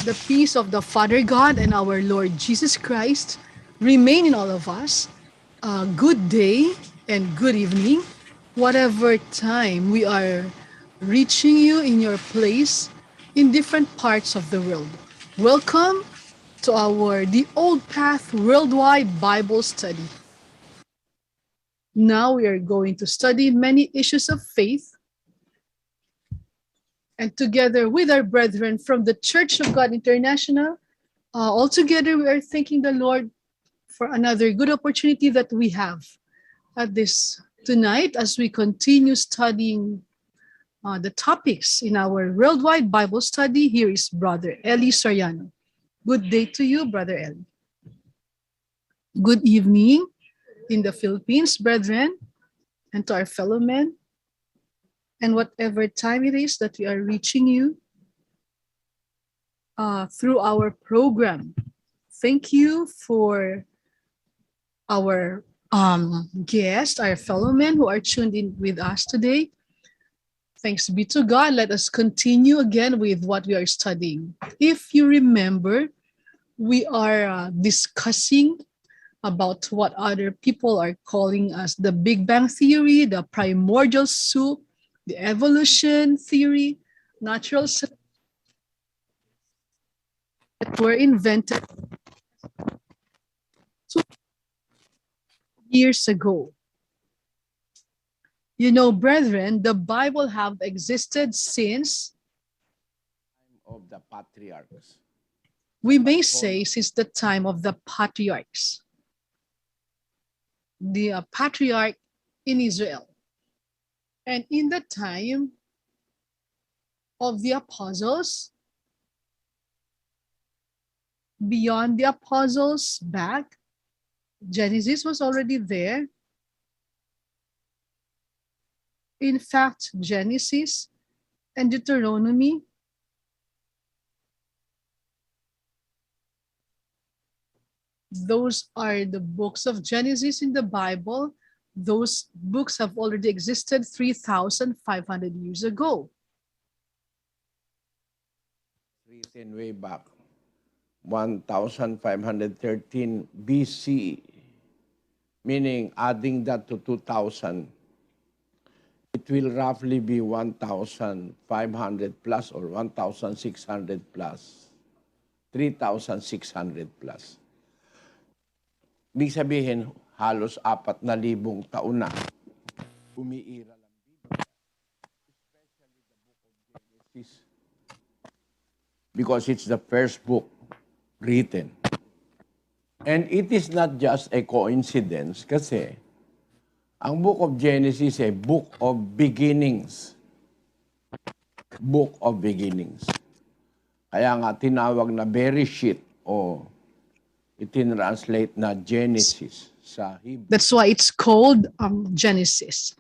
The peace of the Father God and our Lord Jesus Christ remain in all of us. Good day and good evening, whatever time we are reaching you in your place in different parts of the world. Welcome to our The Old Path Worldwide Bible Study. Now we are going to study many issues of faith, and together with our brethren from the Church of God International, all together we are thanking the Lord for another good opportunity that we have at this tonight as we continue studying the topics in our worldwide Bible study. Here is Brother Eli Soriano. Good day to you, Brother Eli. Good evening in the Philippines, brethren, and to our fellow men. And whatever time it is that we are reaching you through our program. Thank you for our guests, our fellow men who are tuned in with us today. Thanks be to God. Let us continue again with what we are studying. If you remember, we are discussing about what other people are calling as the Big Bang Theory, the primordial soup, the evolution theory, natural that were invented years ago. You know, brethren, the Bible have existed since of the patriarchs. We may say since the time of the patriarchs. The patriarch in Israel. And in the time of the apostles, beyond the apostles back, Genesis was already there. In fact, Genesis and Deuteronomy those are the books of Genesis in the Bible. Those books have already existed 3,500 years ago. Written way back, 1513 BC, meaning adding that to 2000, it will roughly be 1,500 plus or 1,600 plus, 3,600 plus. Ibig sabihin, halos 4,000 taon na umiiral ang Biblia, especially the book of Genesis, because it's the first book written. And it is not just a coincidence kasi ang book of Genesis ay book of beginnings. Book of beginnings. Kaya nga tinawag na Bereshit o itinranslate na Genesis sa Hebrew. That's why it's called Genesis.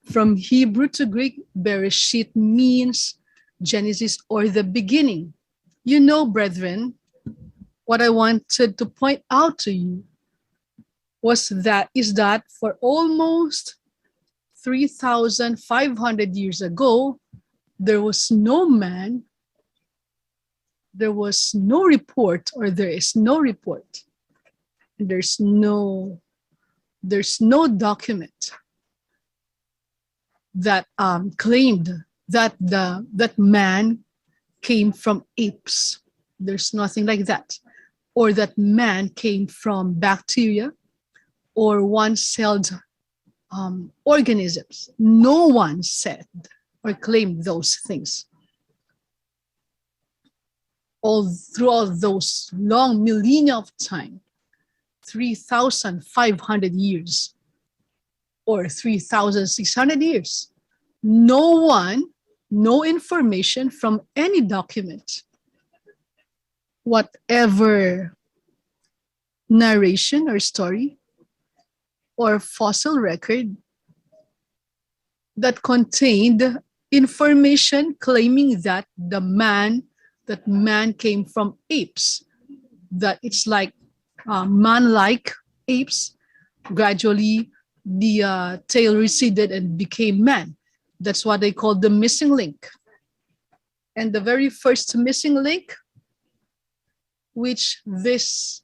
From Hebrew to Greek, Bereshit means Genesis or the beginning. You know, brethren, what I wanted to point out to you is that for almost 3,500 years ago, there was no man, there was no report, or there is no report. There's no document that claimed that that man came from apes. There's nothing like that. Or that man came from bacteria or one-celled organisms. No one said or claimed those things. All throughout those long millennia of time, 3,500 years or 3,600 years, no information from any document, whatever narration or story or fossil record that contained information claiming that man came from apes, that it's like man-like apes. Gradually, the tail receded and became man. That's what they call the missing link. And the very first missing link which this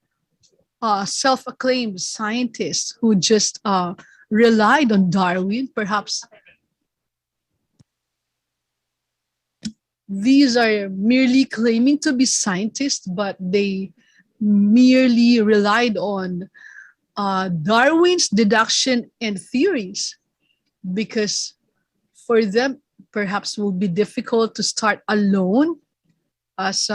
self-acclaimed scientists who just relied on Darwin, perhaps these are merely claiming to be scientists, but they merely relied on Darwin's deduction and theories, because for them, perhaps will be difficult to start alone as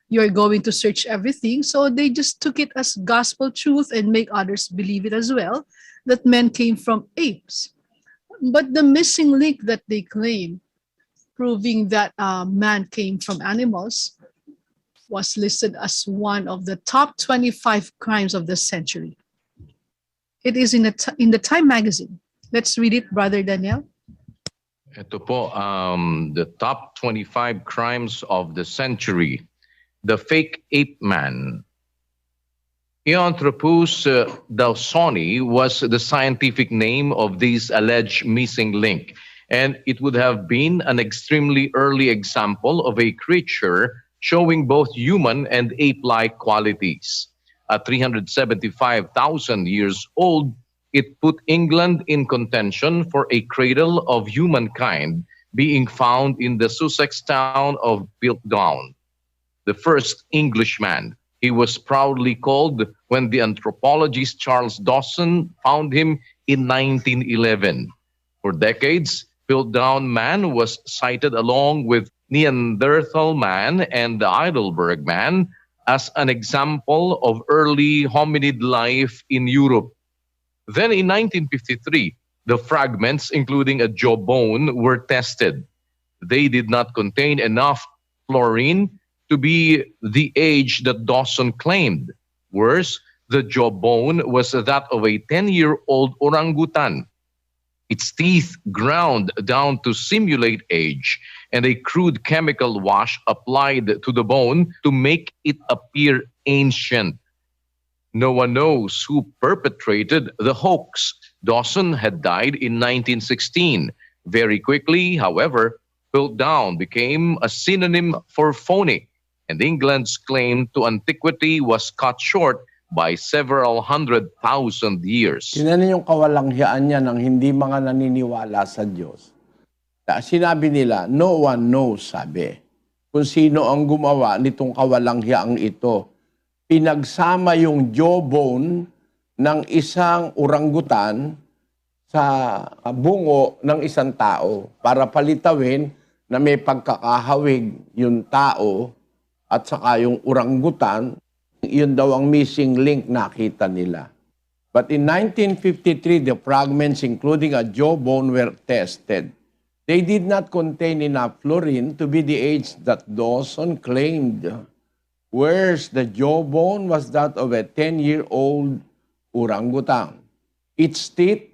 you're going to search everything. So they just took it as gospel truth and make others believe it as well, that men came from apes. But the missing link that they claim, proving that man came from animals, was listed as one of the top 25 crimes of the century. It is in the Time magazine. Let's read it, Brother Daniel. Ito po, the top 25 crimes of the century. The fake ape man. Eanthropus dawsoni was the scientific name of this alleged missing link, and it would have been an extremely early example of a creature showing both human and ape-like qualities. At 375,000 years old, it put England in contention for a cradle of humankind being found in the Sussex town of Piltdown. The first Englishman. He was proudly called when the anthropologist Charles Dawson found him in 1911. For decades, Piltdown man was cited along with Neanderthal man and the Heidelberg man as an example of early hominid life in Europe. Then in 1953, the fragments, including a jawbone, were tested. They did not contain enough fluorine to be the age that Dawson claimed. Worse, the jawbone was that of a 10-year-old orangutan. Its teeth ground down to simulate age, and a crude chemical wash applied to the bone to make it appear ancient. No one knows who perpetrated the hoax. Dawson had died in 1916. Very quickly, however, Piltdown became a synonym for phony, and England's claim to antiquity was cut short by several 100,000 years. Tinan yung kawalanghiyaan niya ng hindi mga naniniwala sa Diyos. Sinabi nila, no one knows, sabi, kung sino ang gumawa nitong kawalanghiyaang ito. Pinagsama yung jawbone ng isang orangutan sa bungo ng isang tao para palitawin na may pagkakahawig yung tao at saka yung orangutan, yun daw ang missing link nakita nila. But in 1953, the fragments including a jawbone were tested. They did not contain enough fluorine to be the age that Dawson claimed. Whereas the jawbone was that of a 10-year-old orangutan. Its teeth,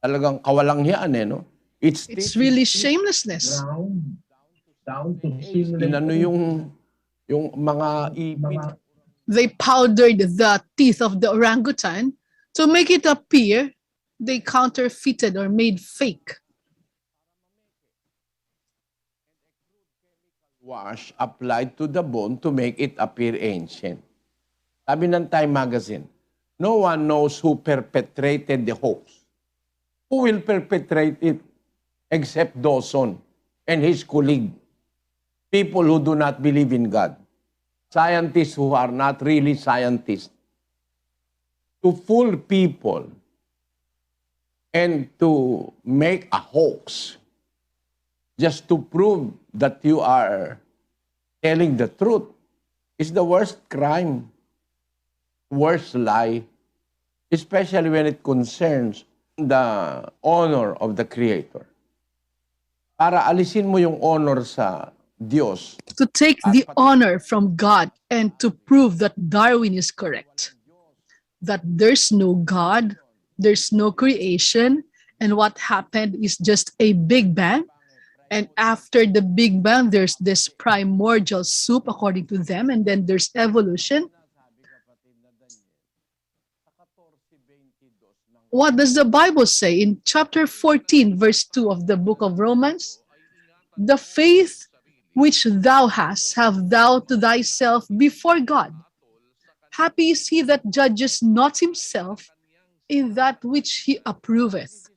talagang kawalanghiyaan no? It's really shamelessness. Down to simulate. Inano yung mga ipit. They powdered the teeth of the orangutan to make it appear they counterfeited or made fake. Wash applied to the bone to make it appear ancient. Sabi ng Time magazine, no one knows who perpetrated the hoax. Who will perpetrate it except Dawson and his colleague? People who do not believe in God. Scientists who are not really scientists. To fool people and to make a hoax just to prove that you are telling the truth is the worst crime, worst lie, especially when it concerns the honor of the Creator. Para alisin mo yung honor sa Diyos. To take the honor from God and to prove that Darwin is correct. That there's no God, there's no creation, and what happened is just a Big Bang. And after the Big Bang, there's this primordial soup, according to them, and then there's evolution. What does the Bible say in chapter 14, verse 2 of the book of Romans? The faith which thou hast, have thou to thyself before God. Happy is he that judges not himself in that which he approveth.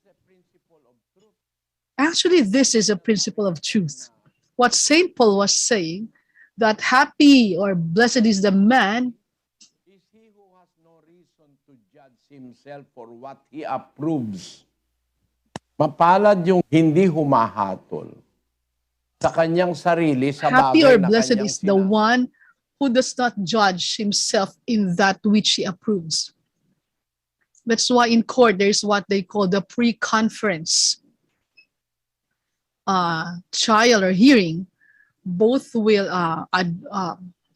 Actually, this is a principle of truth. What St. Paul was saying, that happy or blessed is the man is he who has no reason to judge himself for what he approves. Mapalad yung hindi humahatol sa kanyang sarili sa happy bagay or na blessed kanyang is the one who does not judge himself in that which he approves. That's why in court there's what they call the pre-conference trial or hearing. Both will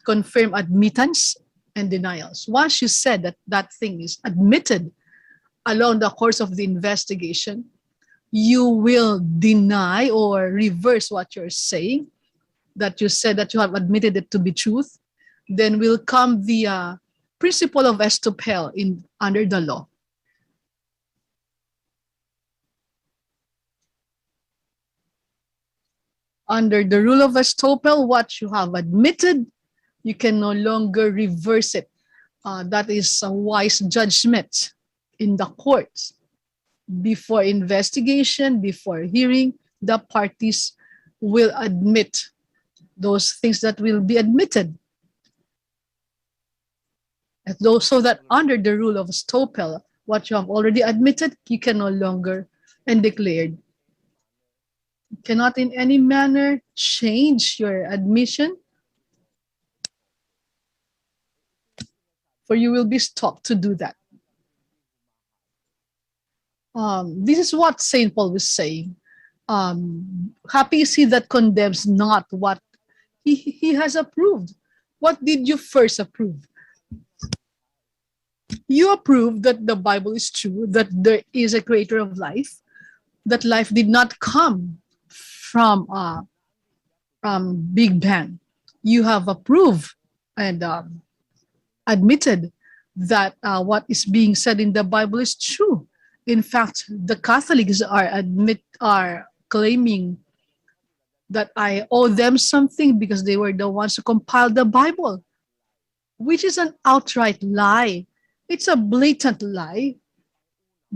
confirm admittance and denials. Once you said that that thing is admitted along the course of the investigation, you will deny or reverse what you're saying, that you said that you have admitted it to be truth. Then will come the principle of estoppel under the law. Under the rule of estoppel, what you have admitted, you can no longer reverse it. That is a wise judgment in the courts. Before investigation, before hearing, the parties will admit those things that will be admitted. So that under the rule of estoppel, what you have already admitted, you can no longer and declared. You cannot in any manner change your admission, for you will be stopped to do that. This is what St. Paul was saying. Happy is he that condemns not what he has approved. What did you first approve? You approved that the Bible is true, that there is a creator of life, that life did not come from Big Bang. You have approved and admitted that what is being said in the Bible is true. In fact, the Catholics are claiming that I owe them something because they were the ones who compiled the Bible, which is an outright lie. It's a blatant lie,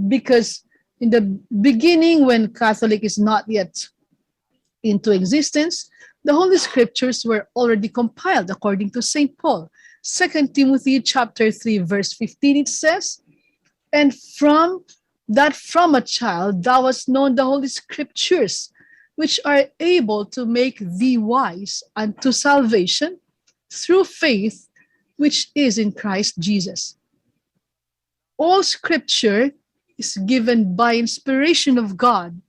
because in the beginning, when Catholic is not yet into existence, the Holy Scriptures were already compiled according to St. Paul. 2 Timothy chapter 3, verse 15, it says, and from a child thou hast known the Holy Scriptures, which are able to make thee wise unto salvation through faith which is in Christ Jesus. All Scripture is given by inspiration of God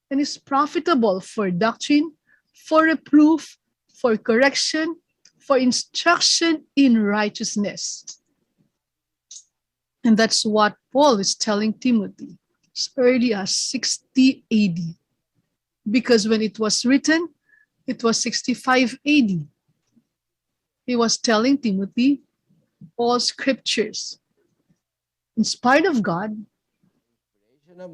and is profitable for doctrine, for reproof, for correction, for instruction in righteousness. And that's what Paul is telling Timothy as early as 60 AD. Because when it was written, it was 65 AD. He was telling Timothy, all scriptures, inspired of God,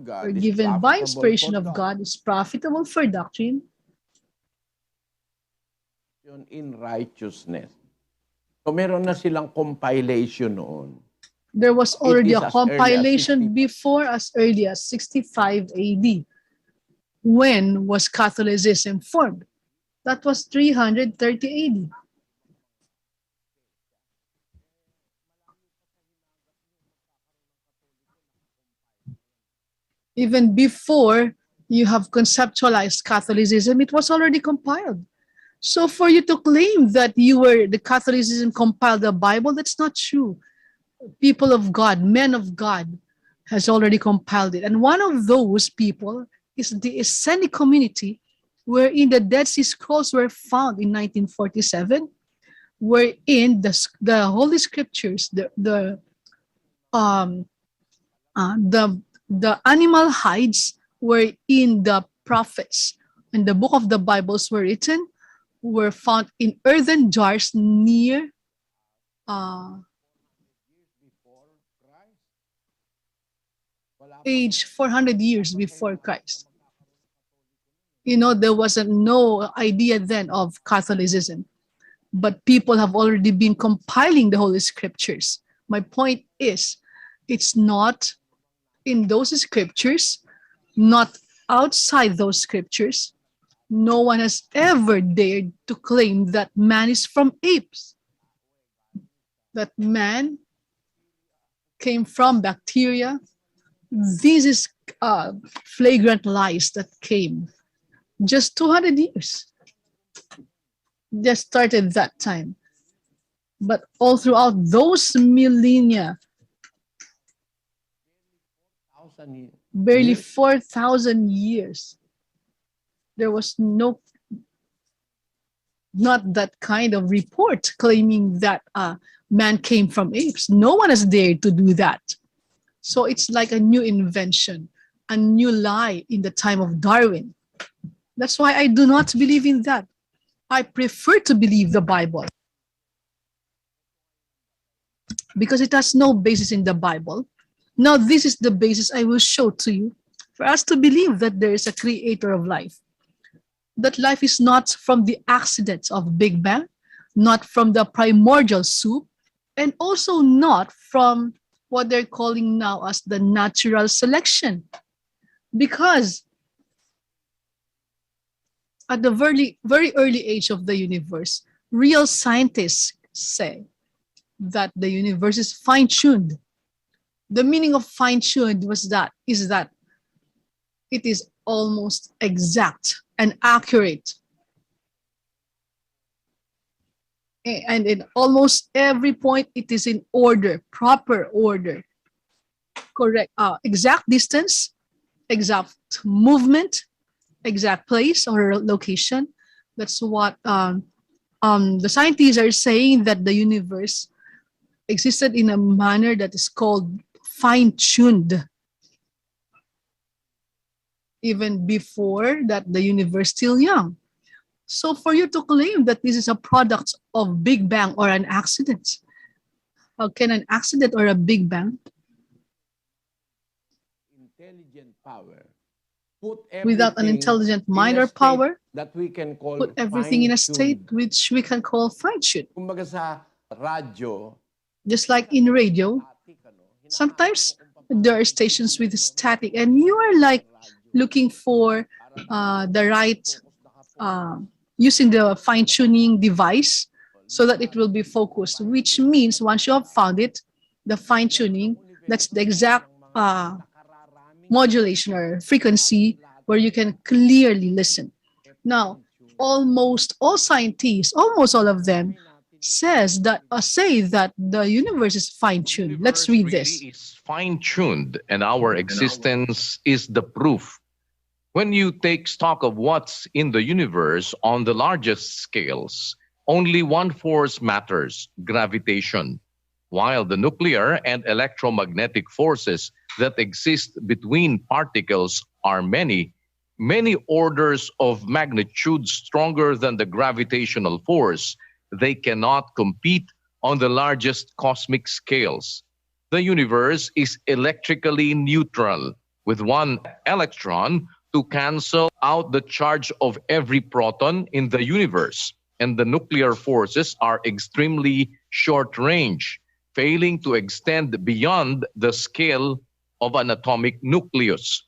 or given by inspiration of God, is profitable for doctrine, in righteousness. So meron na silang compilation noon. There was already a compilation before as early as 65 AD. When was Catholicism formed? That was 330 AD. Even before you have conceptualized Catholicism, it was already compiled. So for you to claim that the Catholicism compiled the Bible, that's not true. People of God, men of God, has already compiled it. And one of those people is the Essenic community, wherein the Dead Sea Scrolls were found in 1947, wherein the Holy Scriptures, the animal hides were in the prophets and the book of the Bibles were written, were found in earthen jars near age 400 years before Christ. You know, there wasn't no idea then of Catholicism. but people have already been compiling the Holy Scriptures. My point is, it's not in those scriptures, not outside those scriptures. No one has ever dared to claim that man is from apes, that man came from bacteria. This is flagrant lies that came just 200 years. Just started that time. But all throughout those millennia, barely 4,000 years, there was not that kind of report claiming that man came from apes. No one has dared to do that. So it's like a new invention, a new lie in the time of Darwin. That's why I do not believe in that. I prefer to believe the Bible because it has no basis in the Bible. Now, this is the basis I will show to you for us to believe that there is a creator of life. That life is not from the accidents of Big Bang, not from the primordial soup, and also not from what they're calling now as the natural selection. Because at the very, very early age of the universe, real scientists say that the universe is fine-tuned. The meaning of fine-tuned is that it is almost exact and accurate. And in almost every point, it is in order, proper order. Correct, exact distance, exact movement, exact place or location. That's what the scientists are saying, that the universe existed in a manner that is called fine-tuned. Even before that, the universe still young. So for you to claim that this is a product of Big Bang or an accident, how can an accident or a Big Bang intelligent power without an intelligent mind or power that we can call put everything in a state which we can call fine-tuned? Kumbaga sa radyo, Just like in radio, sometimes there are stations with static and you are like looking for the right, using the fine-tuning device so that it will be focused, which means once you have found it, the fine-tuning, that's the exact modulation or frequency where you can clearly listen. Now, almost all scientists, almost all of them, say that the universe is fine-tuned. Let's read this. Really is fine-tuned, and our existence is the proof. When you take stock of what's in the universe on the largest scales, only one force matters: gravitation, while the nuclear and electromagnetic forces that exist between particles are many, many orders of magnitude stronger than the gravitational force. They cannot compete on the largest cosmic scales. The universe is electrically neutral, with one electron to cancel out the charge of every proton in the universe, and the nuclear forces are extremely short range, failing to extend beyond the scale of an atomic nucleus.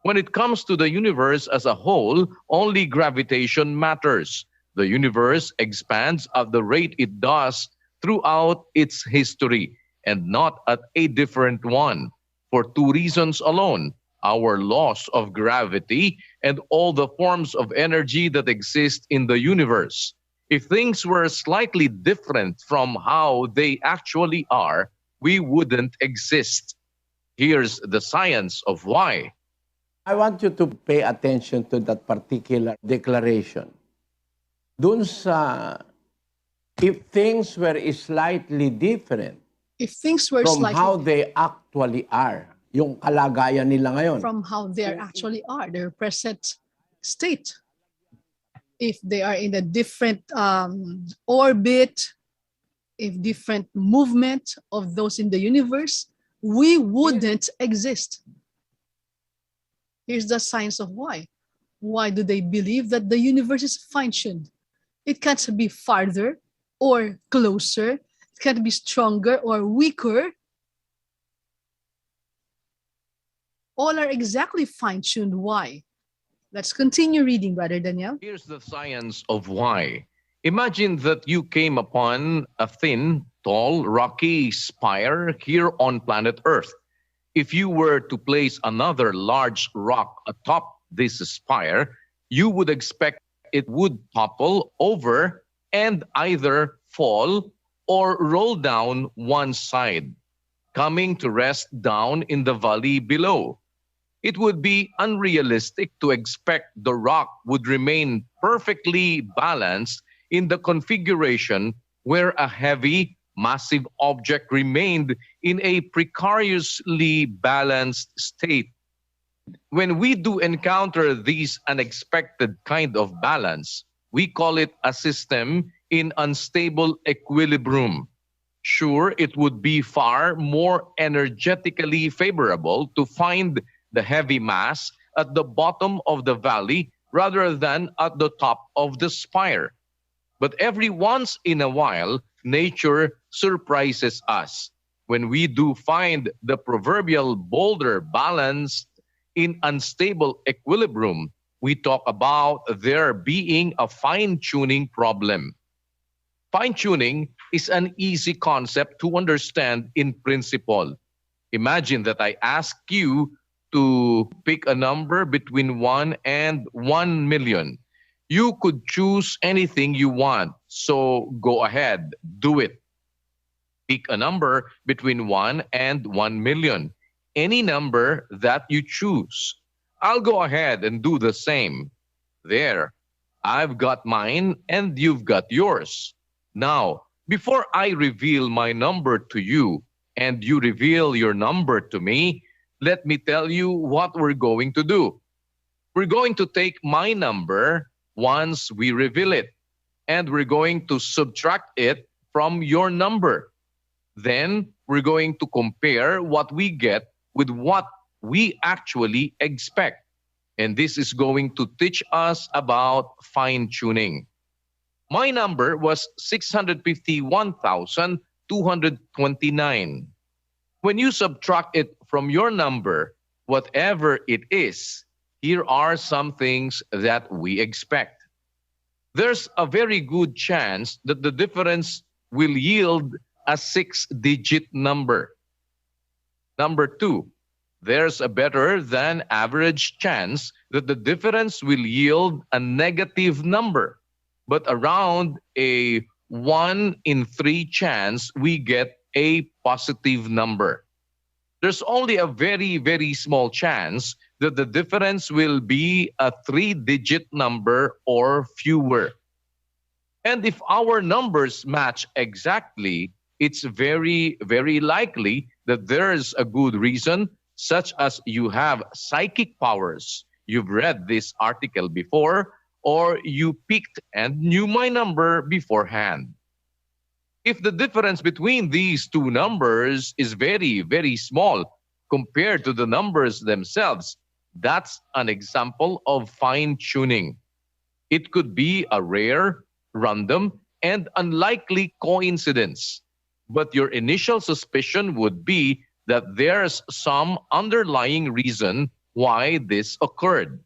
When it comes to the universe as a whole, only gravitation matters. The universe expands at the rate it does throughout its history, and not at a different one, for two reasons alone: our laws of gravity and all the forms of energy that exist in the universe. If things were slightly different from how they actually are, we wouldn't exist. Here's the science of why. I want you to pay attention to that particular declaration. Dun sa, if things were slightly different If things were from slightly how they actually are, yung kalagayan nila ngayon. from how they actually are, their present state. If they are in a different orbit, if different movement of those in the universe, we wouldn't exist. Here's the science of why. Why do they believe that the universe is fine-tuned? It can't be farther. or closer. It can be stronger or weaker. All are exactly fine-tuned. Why? Let's continue reading, Brother Daniel. Here's the science of why. Imagine that you came upon a thin, tall, rocky spire here on planet Earth. If you were to place another large rock atop this spire, you would expect it would topple over and either fall or roll down one side, coming to rest down in the valley below. It would be unrealistic to expect the rock would remain perfectly balanced in the configuration where a heavy, massive object remained in a precariously balanced state. When we do encounter these unexpected kind of balance, we call it a system in unstable equilibrium. Sure, it would be far more energetically favorable to find the heavy mass at the bottom of the valley rather than at the top of the spire. But every once in a while, nature surprises us. When we do find the proverbial boulder balanced in unstable equilibrium, we talk about there being a fine-tuning problem. Fine-tuning is an easy concept to understand in principle. Imagine that I ask you to pick a number between 1 and 1 million. You could choose anything you want, so go ahead, do it. Pick a number between 1 and 1 million, any number that you choose. I'll go ahead and do the same. There, I've got mine and you've got yours. Now, before I reveal my number to you and you reveal your number to me, let me tell you what we're going to do. We're going to take my number once we reveal it, and we're going to subtract it from your number. Then we're going to compare what we get with what we actually expect. And this is going to teach us about fine-tuning. My number was 651,229. When you subtract it from your number, whatever it is, here are some things that we expect. There's a very good chance that the difference will yield a 6-digit number. Number 2, there's a better than average chance that the difference will yield a negative number, but around a 1 in 3 chance we get a positive number. There's only a very, very small chance that the difference will be a 3-digit number or fewer. And if our numbers match exactly, it's very, very likely that there's a good reason, such as you have psychic powers. You've read this article before, or you picked and knew my number beforehand. If the difference between these two numbers is very, very small compared to the numbers themselves, that's an example of fine-tuning. It could be a rare, random, and unlikely coincidence. But your initial suspicion would be that there's some underlying reason why this occurred.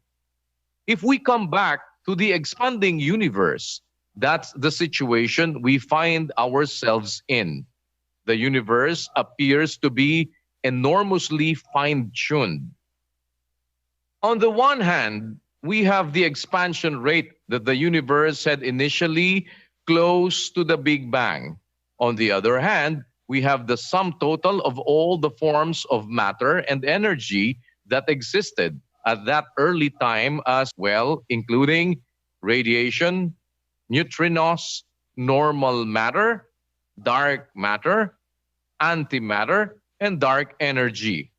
If we come back to the expanding universe, that's the situation we find ourselves in. The universe appears to be enormously fine-tuned. On the one hand, we have the expansion rate that the universe had initially close to the Big Bang. On the other hand, we have the sum total of all the forms of matter and energy that existed at that early time as well, including radiation, neutrinos, normal matter, dark matter, antimatter, and dark energy.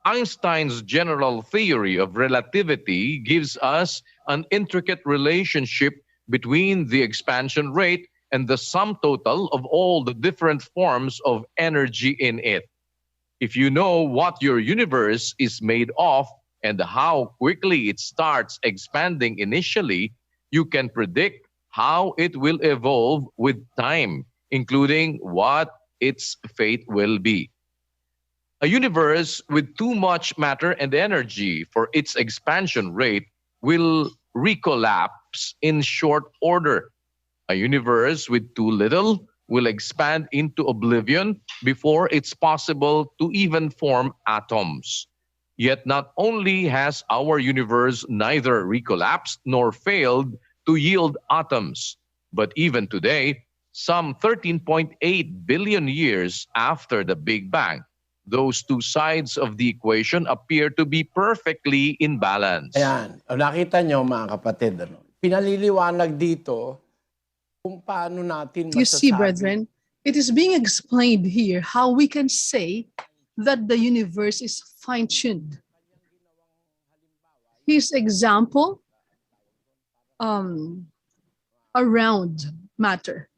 Einstein's general theory of relativity gives us an intricate relationship between the expansion rate and the sum total of all the different forms of energy in it. If you know what your universe is made of and how quickly it starts expanding initially, you can predict how it will evolve with time, including what its fate will be. A universe with too much matter and energy for its expansion rate will recollapse in short order. A universe with too little will expand into oblivion before it's possible to even form atoms. Yet not only has our universe neither recollapsed nor failed to yield atoms, but even today, some 13.8 billion years after the Big Bang, those two sides of the equation appear to be perfectly in balance. Ayan. O, nakita nyo mga kapatid, ano? Pinaliliwanag dito kung paano natin You see, masasabi. brethren, it is being explained here how we can say that the universe is fine-tuned. His example, around matter.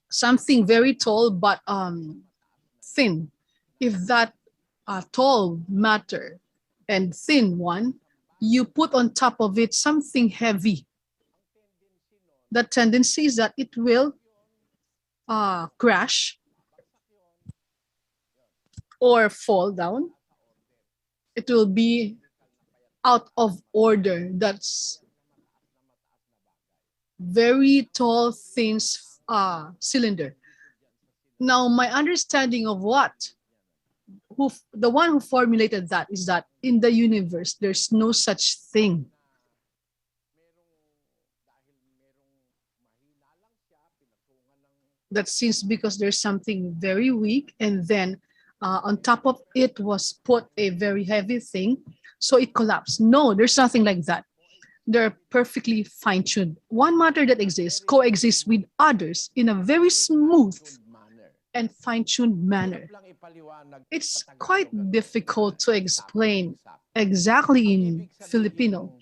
Something very tall but thin. If that tall matter and thin one, you put on top of it something heavy. The tendency is that it will crash or fall down. It will be out of order. That's very tall, thin cylinder. Now, my understanding of the one who formulated that is that in the universe, there's no such thing. That seems because there's something very weak, and then on top of it was put a very heavy thing, so it collapsed. No, there's nothing like that. They're perfectly fine-tuned. One matter that exists coexists with others in a very smooth and fine-tuned manner. It's quite difficult to explain exactly in Filipino,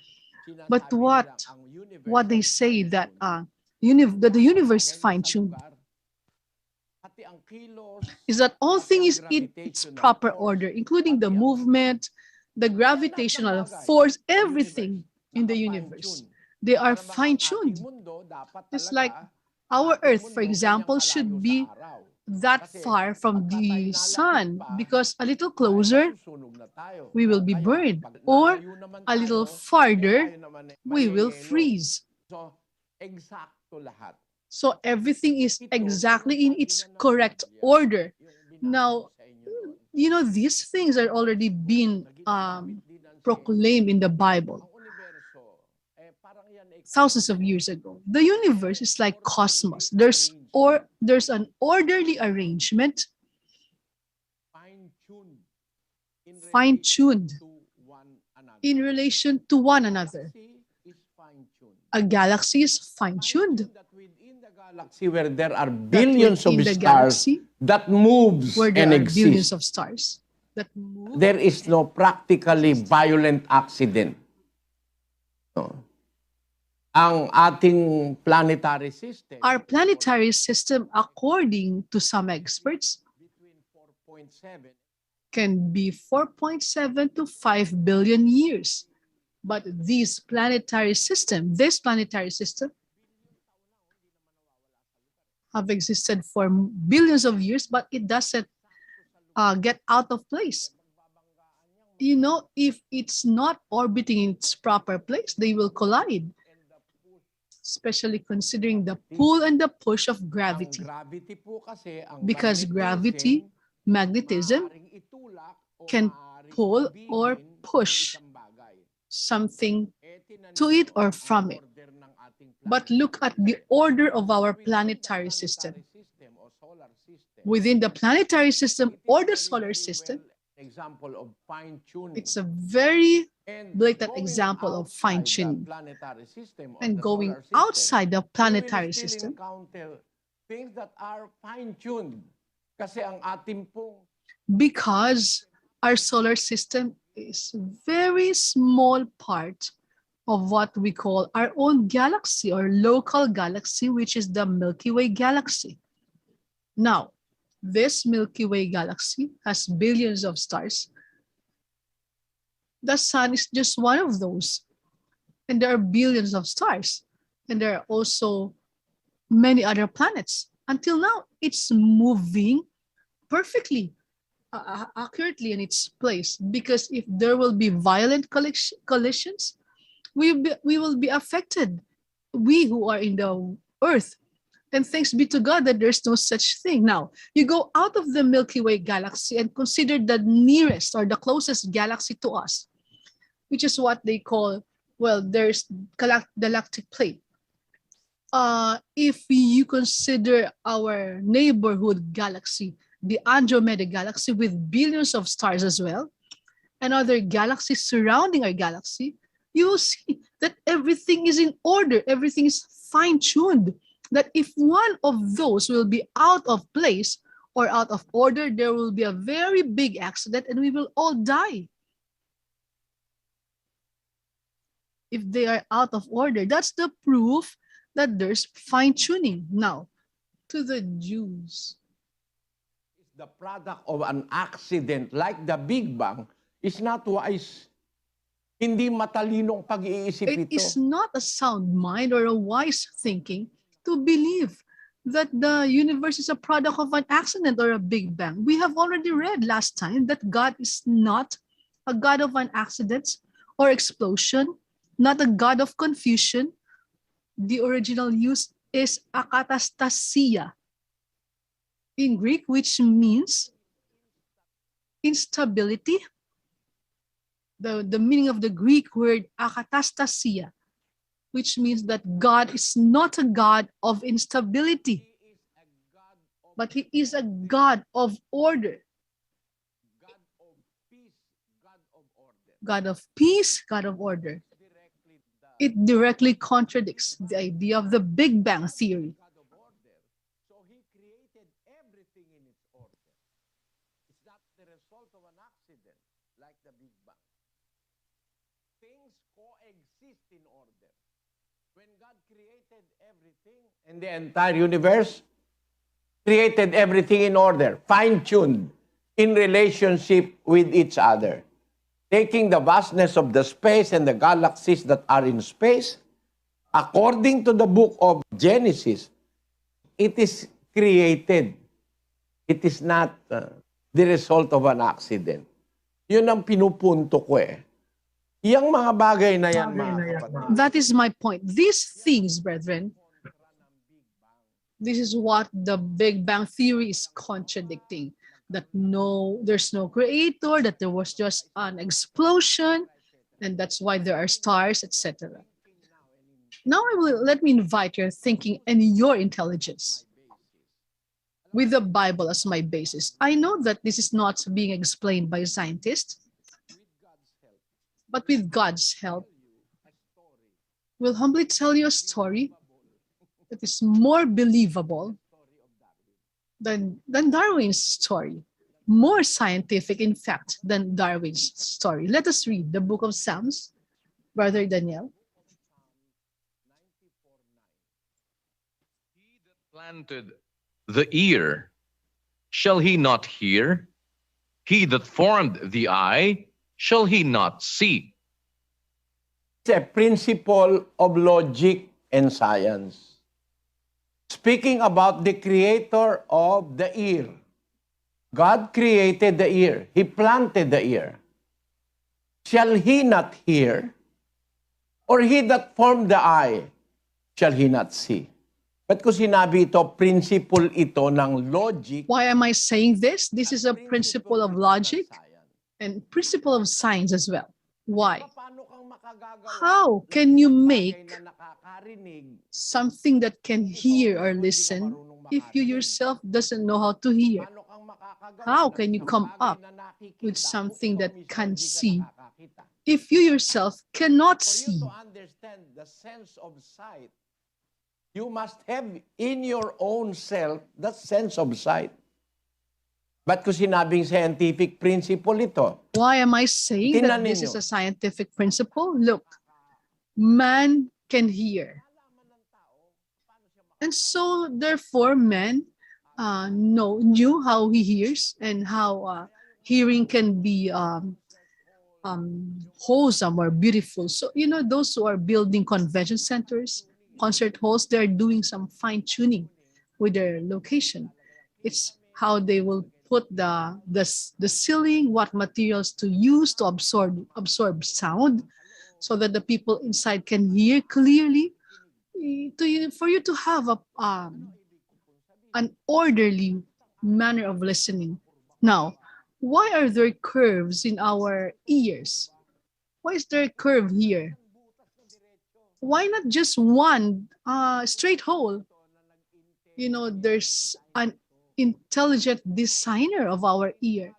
but what they say that the universe is fine-tuned is that all things is in its proper order, including the movement, the gravitational force, everything in the universe. They are fine-tuned. It's like our Earth, for example, should be that far from the sun, because a little closer, we will be burned, or a little farther, we will freeze. So everything is exactly in its correct order. Now, you know, these things are already been proclaimed in the Bible thousands of years ago. The universe is like cosmos. There's an orderly arrangement, fine-tuned in relation to one another. A galaxy is fine-tuned. Galaxy where there are billions of stars galaxy, that moves where there and are exists. billions of stars that move. There is no practically violent accident. No. Ang ating planetary system, our planetary system, according to some experts, can be 4.7 to 5 billion years. But this planetary system have existed for billions of years, but it doesn't get out of place. You know, if it's not orbiting in its proper place, they will collide, especially considering the pull and the push of gravity. Because gravity, magnetism, can pull or push something to it or from it. But look at the order of our planetary system. Within the planetary system or the solar system, it's a very blatant example of fine-tuning. And going outside the planetary system, things that are fine-tuned. Kasi ang ating pong because our solar system is a very small part of what we call our own galaxy or local galaxy, which is the Milky Way galaxy. Now, This Milky Way galaxy has billions of stars. The sun is just one of those. And there are billions of stars. And there are also many other planets. Until now, it's moving perfectly, accurately in its place. Because if there will be violent collisions, we will be affected. We who are in the earth. And thanks be to God that there's no such thing. Now, you go out of the Milky Way galaxy and consider the nearest or the closest galaxy to us, which is what they call, well, there's the galactic plate. If you consider our neighborhood galaxy, the Andromeda galaxy with billions of stars as well, and other galaxies surrounding our galaxy, you will see that everything is in order, everything is fine-tuned. That if one of those will be out of place or out of order, there will be a very big accident and we will all die. If they are out of order, that's the proof that there's fine-tuning. Now, to the Jews. The product of an accident like the Big Bang is not wise. Hindi matalinong pag-iisip ito. It is not a sound mind or a wise thinking to believe that the universe is a product of an accident or a Big Bang. We have already read last time that God is not a God of an accident or explosion, not a God of confusion. The original use is akatastasia in Greek, which means instability. The meaning of the Greek word akatastasia, which means that God is not a God of instability, but He is a God of order. God of peace, God of order. It directly contradicts the idea of the Big Bang theory. So He created everything in its order. It's not the result of an accident like the Big Bang. Things coexist in order. When God created everything and the entire universe, created everything in order, fine-tuned in relationship with each other. Taking the vastness of the space and the galaxies that are in space, according to the book of Genesis, it is created. It is not the result of an accident. Yun ang pinupunto ko eh. Yang mga bagay na yan, mga kapatid. That is my point. These things, brethren, this is what the Big Bang theory is contradicting. That there's no creator, that there was just an explosion, and that's why there are stars, etc. Now let me invite your thinking and your intelligence with the Bible as my basis. I know that this is not being explained by scientists, but with God's help, we'll humbly tell you a story that is more believable than Darwin's story, more scientific, in fact, than Darwin's story. Let us read the book of Psalms, Brother Daniel. He that planted the ear, shall he not hear? He that formed the eye, shall he not see? It's a principle of logic and science. Speaking about the creator of the ear. God created the ear. He planted the ear. Shall he not hear? Or he that formed the eye, shall he not see? Ba't ko sinabi ito, principle ito ng logic. Why am I saying this? This is a principle of logic and principle of science as well. Why? How can you make something that can hear or listen if you yourself doesn't know how to hear? How can you come up with something that can see if you yourself cannot see? For you to understand the sense of sight, you must have in your own self that sense of sight. Ba't ko sinabing scientific principle ito? Why am I saying that this is a scientific principle? Look, man can hear. And so, therefore, man knew how he hears and how hearing can be wholesome or beautiful. So, those who are building convention centers, concert halls, they're doing some fine tuning with their location. It's how they will put the ceiling, what materials to use to absorb sound, so that the people inside can hear clearly. For you to have an orderly manner of listening. Now, why are there curves in our ears? Why is there a curve here? Why not just one straight hole? There's an intelligent designer of our ear.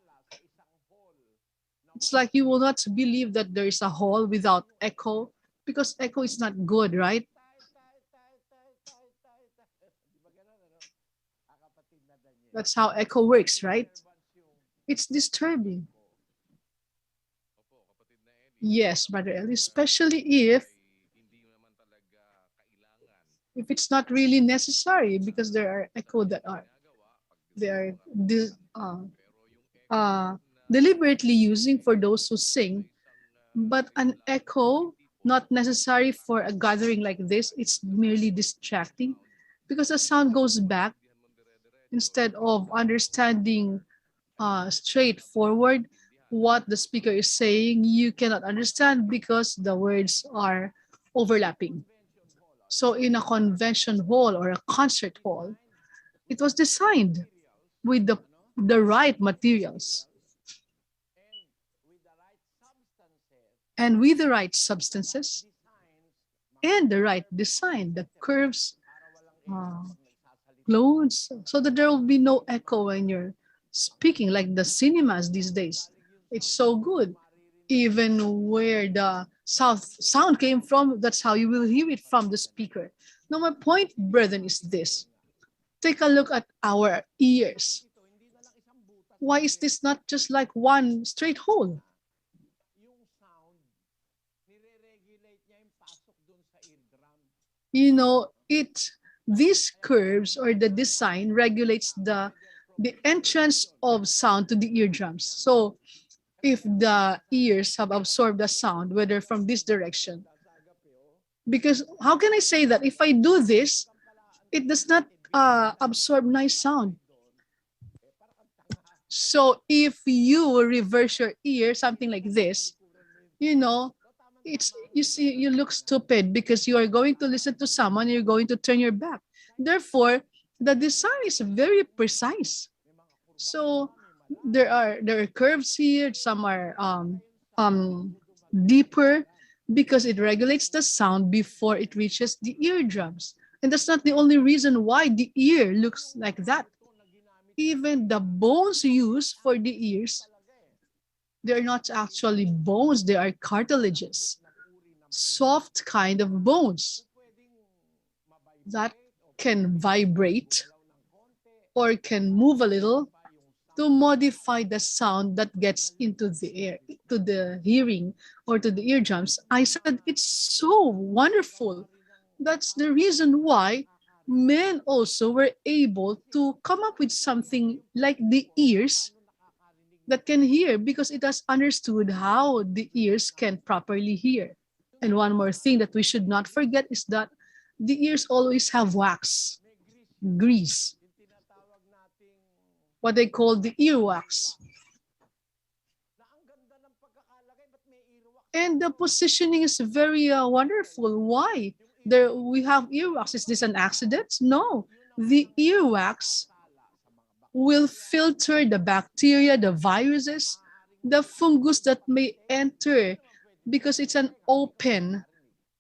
It's like you will not believe that there is a hole without echo, because echo is not good, right? That's how echo works, right? It's disturbing. Yes, Brother Eli, especially if it's not really necessary, because there are echo that are they are deliberately using for those who sing, but an echo not necessary for a gathering like this. It's merely distracting because the sound goes back instead of understanding straightforward what the speaker is saying. You cannot understand because the words are overlapping. So in a convention hall or a concert hall, it was designed with the right materials and with the right substances and the right design, the curves, clothes, so that there will be no echo when you're speaking, like the cinemas these days. It's so good. Even where the sound came from, that's how you will hear it from the speaker. Now, my point, brethren, is this. Take a look at our ears. Why is this not just like one straight hole? These curves or the design regulates the entrance of sound to the eardrums. So if the ears have absorbed the sound, whether from this direction, because how can I say that if I do this, it does not absorb nice sound? So if you reverse your ear, something like this, you look stupid because you are going to listen to someone, you're going to turn your back. Therefore, the design is very precise. So there are curves here, some are deeper because it regulates the sound before it reaches the eardrums. And that's not the only reason why the ear looks like that. Even the bones used for the ears, they're not actually bones, they are cartilages, soft kind of bones that can vibrate or can move a little to modify the sound that gets into the air, to the hearing or to the eardrums. I said, it's so wonderful. That's the reason why men also were able to come up with something like the ears that can hear, because it has understood how the ears can properly hear. And one more thing that we should not forget is that the ears always have wax, grease, what they call the earwax. And the positioning is very wonderful. Why? We have earwax. Is this an accident? No. The earwax will filter the bacteria, the viruses, the fungus that may enter, because it's an open.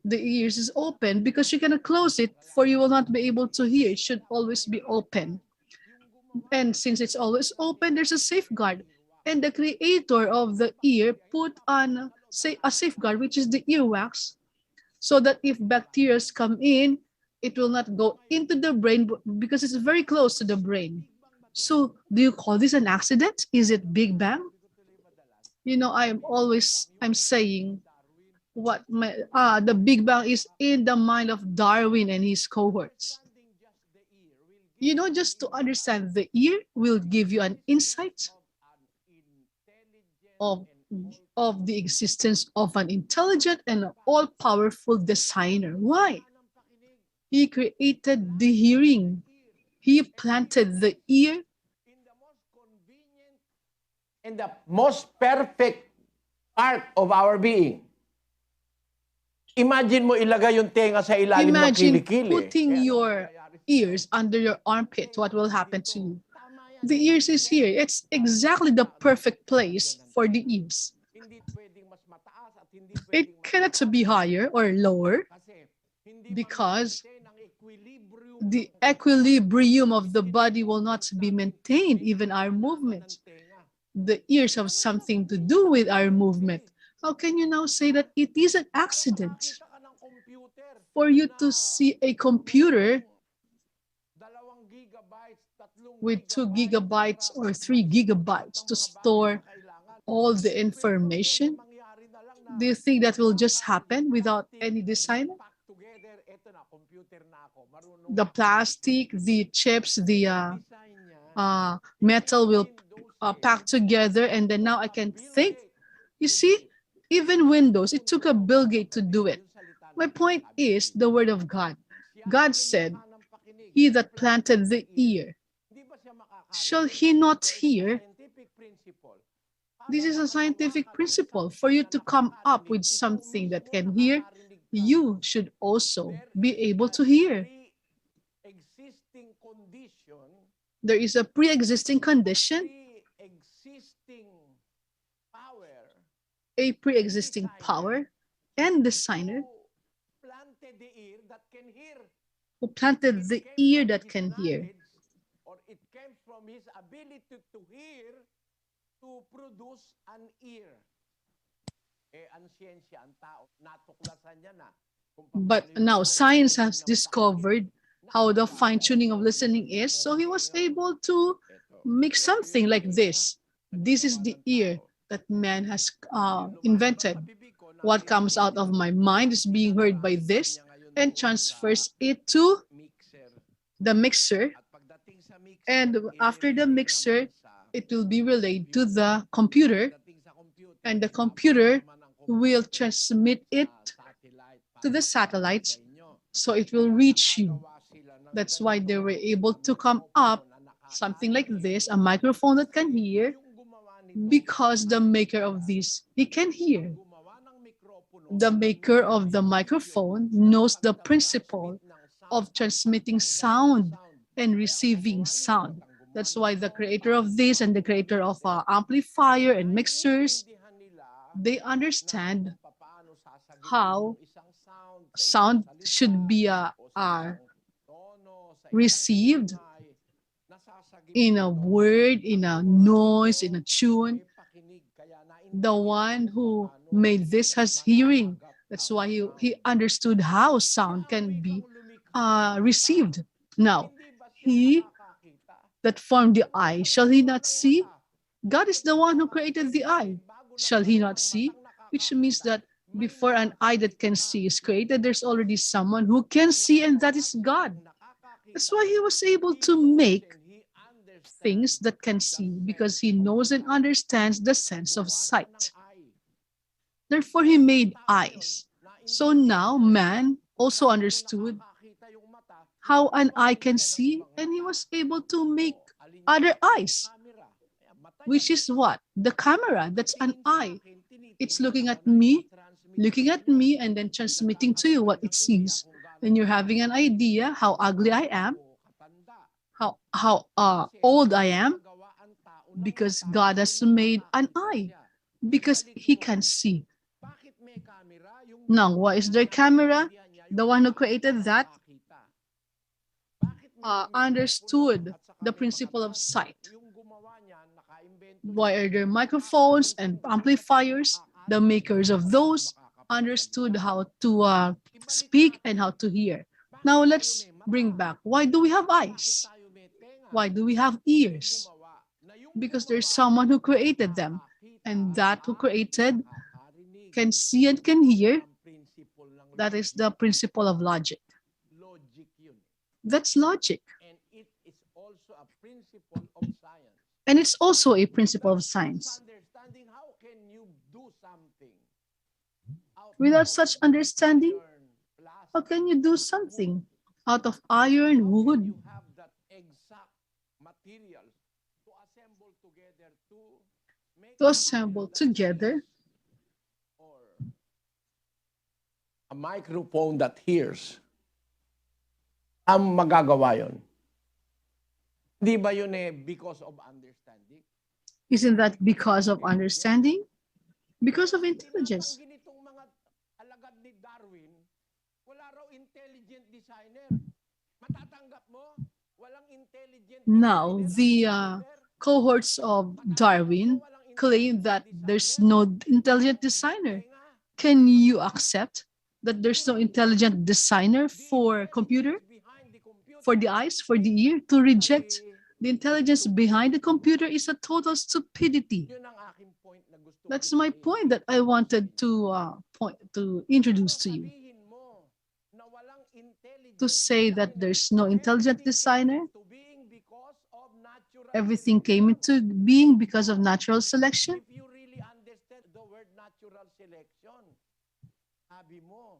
The ears is open because you cannot close it, for you will not be able to hear. It should always be open. And since it's always open, there's a safeguard. And the creator of the ear put on a safeguard, which is the earwax, so that if bacteria come in, it will not go into the brain because it's very close to the brain. So do you call this an accident? Is it Big Bang? I'm saying the Big Bang is in the mind of Darwin and his cohorts. You know, just to understand, the ear will give you an insight of, of the existence of an intelligent and all-powerful designer. Why? He created the hearing. He planted the ear in the most convenient and the most perfect part of our being. Imagine mo ilagay yung tenga sa ilalim ng Imagine kilikili. putting your ears under your armpit. What will happen to you? The ears is here. It's exactly the perfect place for the ears. Hindi pwedeng mas mataas at hindi It pwedeng cannot be higher or lower kasi hindi because maintain ang equilibrium the equilibrium of the body will not be maintained, even our movement. tenga. The ears have something to do with our movement. How can you now say that it is an accident Kita ka ng computer for you to see a computer 2 gigabytes, 3 with 2 gigabytes or 3 gigabytes to store all the information? mangyari na lang na Do you think that will just happen without any designer? pack together, eto na, computer na ako. Marunong The plastic, the chips, the design niya. metal will pack together, and then now I can think. You see, even Windows, it took a Bill Gates to do it. My point is the word of God. God said, "He that planted the ear, shall he not hear?" Scientific principle. This is a scientific principle. For you to come up with something that can hear, you should also be able to hear. Pre-existing condition, There is a pre-existing condition, pre-existing power a pre-existing power, and designer who planted the ear that can hear. who planted the ear that can hear. Or it came from his ability to hear to produce an ear. Ang siyensya, ang tao, natuklasan niya na. But now science has discovered how the fine-tuning of listening is, so he was able to make something like this. This is the ear that man has invented. What comes out of my mind is being heard by this and transfers it to the mixer. And after the mixer, it will be relayed to the computer, and the computer will transmit it to the satellites, so it will reach you. That's why they were able to come up something like this, a microphone that can hear, because the maker of this, he can hear. The maker of the microphone knows the principle of transmitting sound and receiving sound. That's why the creator of this and the creator of amplifier and mixers, they understand how sound should be received in a word, in a noise, in a tune. The one who made this has hearing. That's why he understood how sound can be received. Now, he that formed the eye, shall he not see? God is the one who created the eye. Shall he not see? Which means that before an eye that can see is created, there's already someone who can see, and that is God. That's why he was able to make things that can see, because he knows and understands the sense of sight. Therefore, he made eyes. So now man also understood how an eye can see, and he was able to make other eyes, which is what? The camera, that's an eye. It's looking at me, and then transmitting to you what it sees. And you're having an idea how ugly I am, how old I am, because God has made an eye, because he can see. Now, why is there camera? The one who created that understood the principle of sight. Why are there microphones and amplifiers? The makers of those understood how to speak and how to hear. Now let's bring back, why do we have eyes? Why do we have ears? Because there's someone who created them, and that who created can see and can hear. That is the principle of logic. That's logic. And it is And it's also a principle of science. Understanding, how can you do something Without such understanding, plus how can you do something out of iron, wood, you have that exact materials to assemble together to make to assemble together or a microphone that hears? Ang magagawa yun. Di ba yun because of understanding? Isn't that because of understanding? Because of intelligence. Tinatanggi nitong mga alagad ni Darwin, wala raw intelligent designer. Matatanggap mo? Walang intelligent Now, designer the ang computer? cohorts of Darwin claim that there's no intelligent designer. Can you accept that there's no intelligent designer for computer, Behind the computer, for the eyes, for the ear? To reject the intelligence behind the computer is a total stupidity. yun ang aking point na gusto That's kong my sabihin. point that I wanted to introduce to you. Sabihin mo na walang intelligent To say that there's no intelligent designer, to being because of natural everything came into being because of natural selection. If you really understand the word natural selection, sabi mo,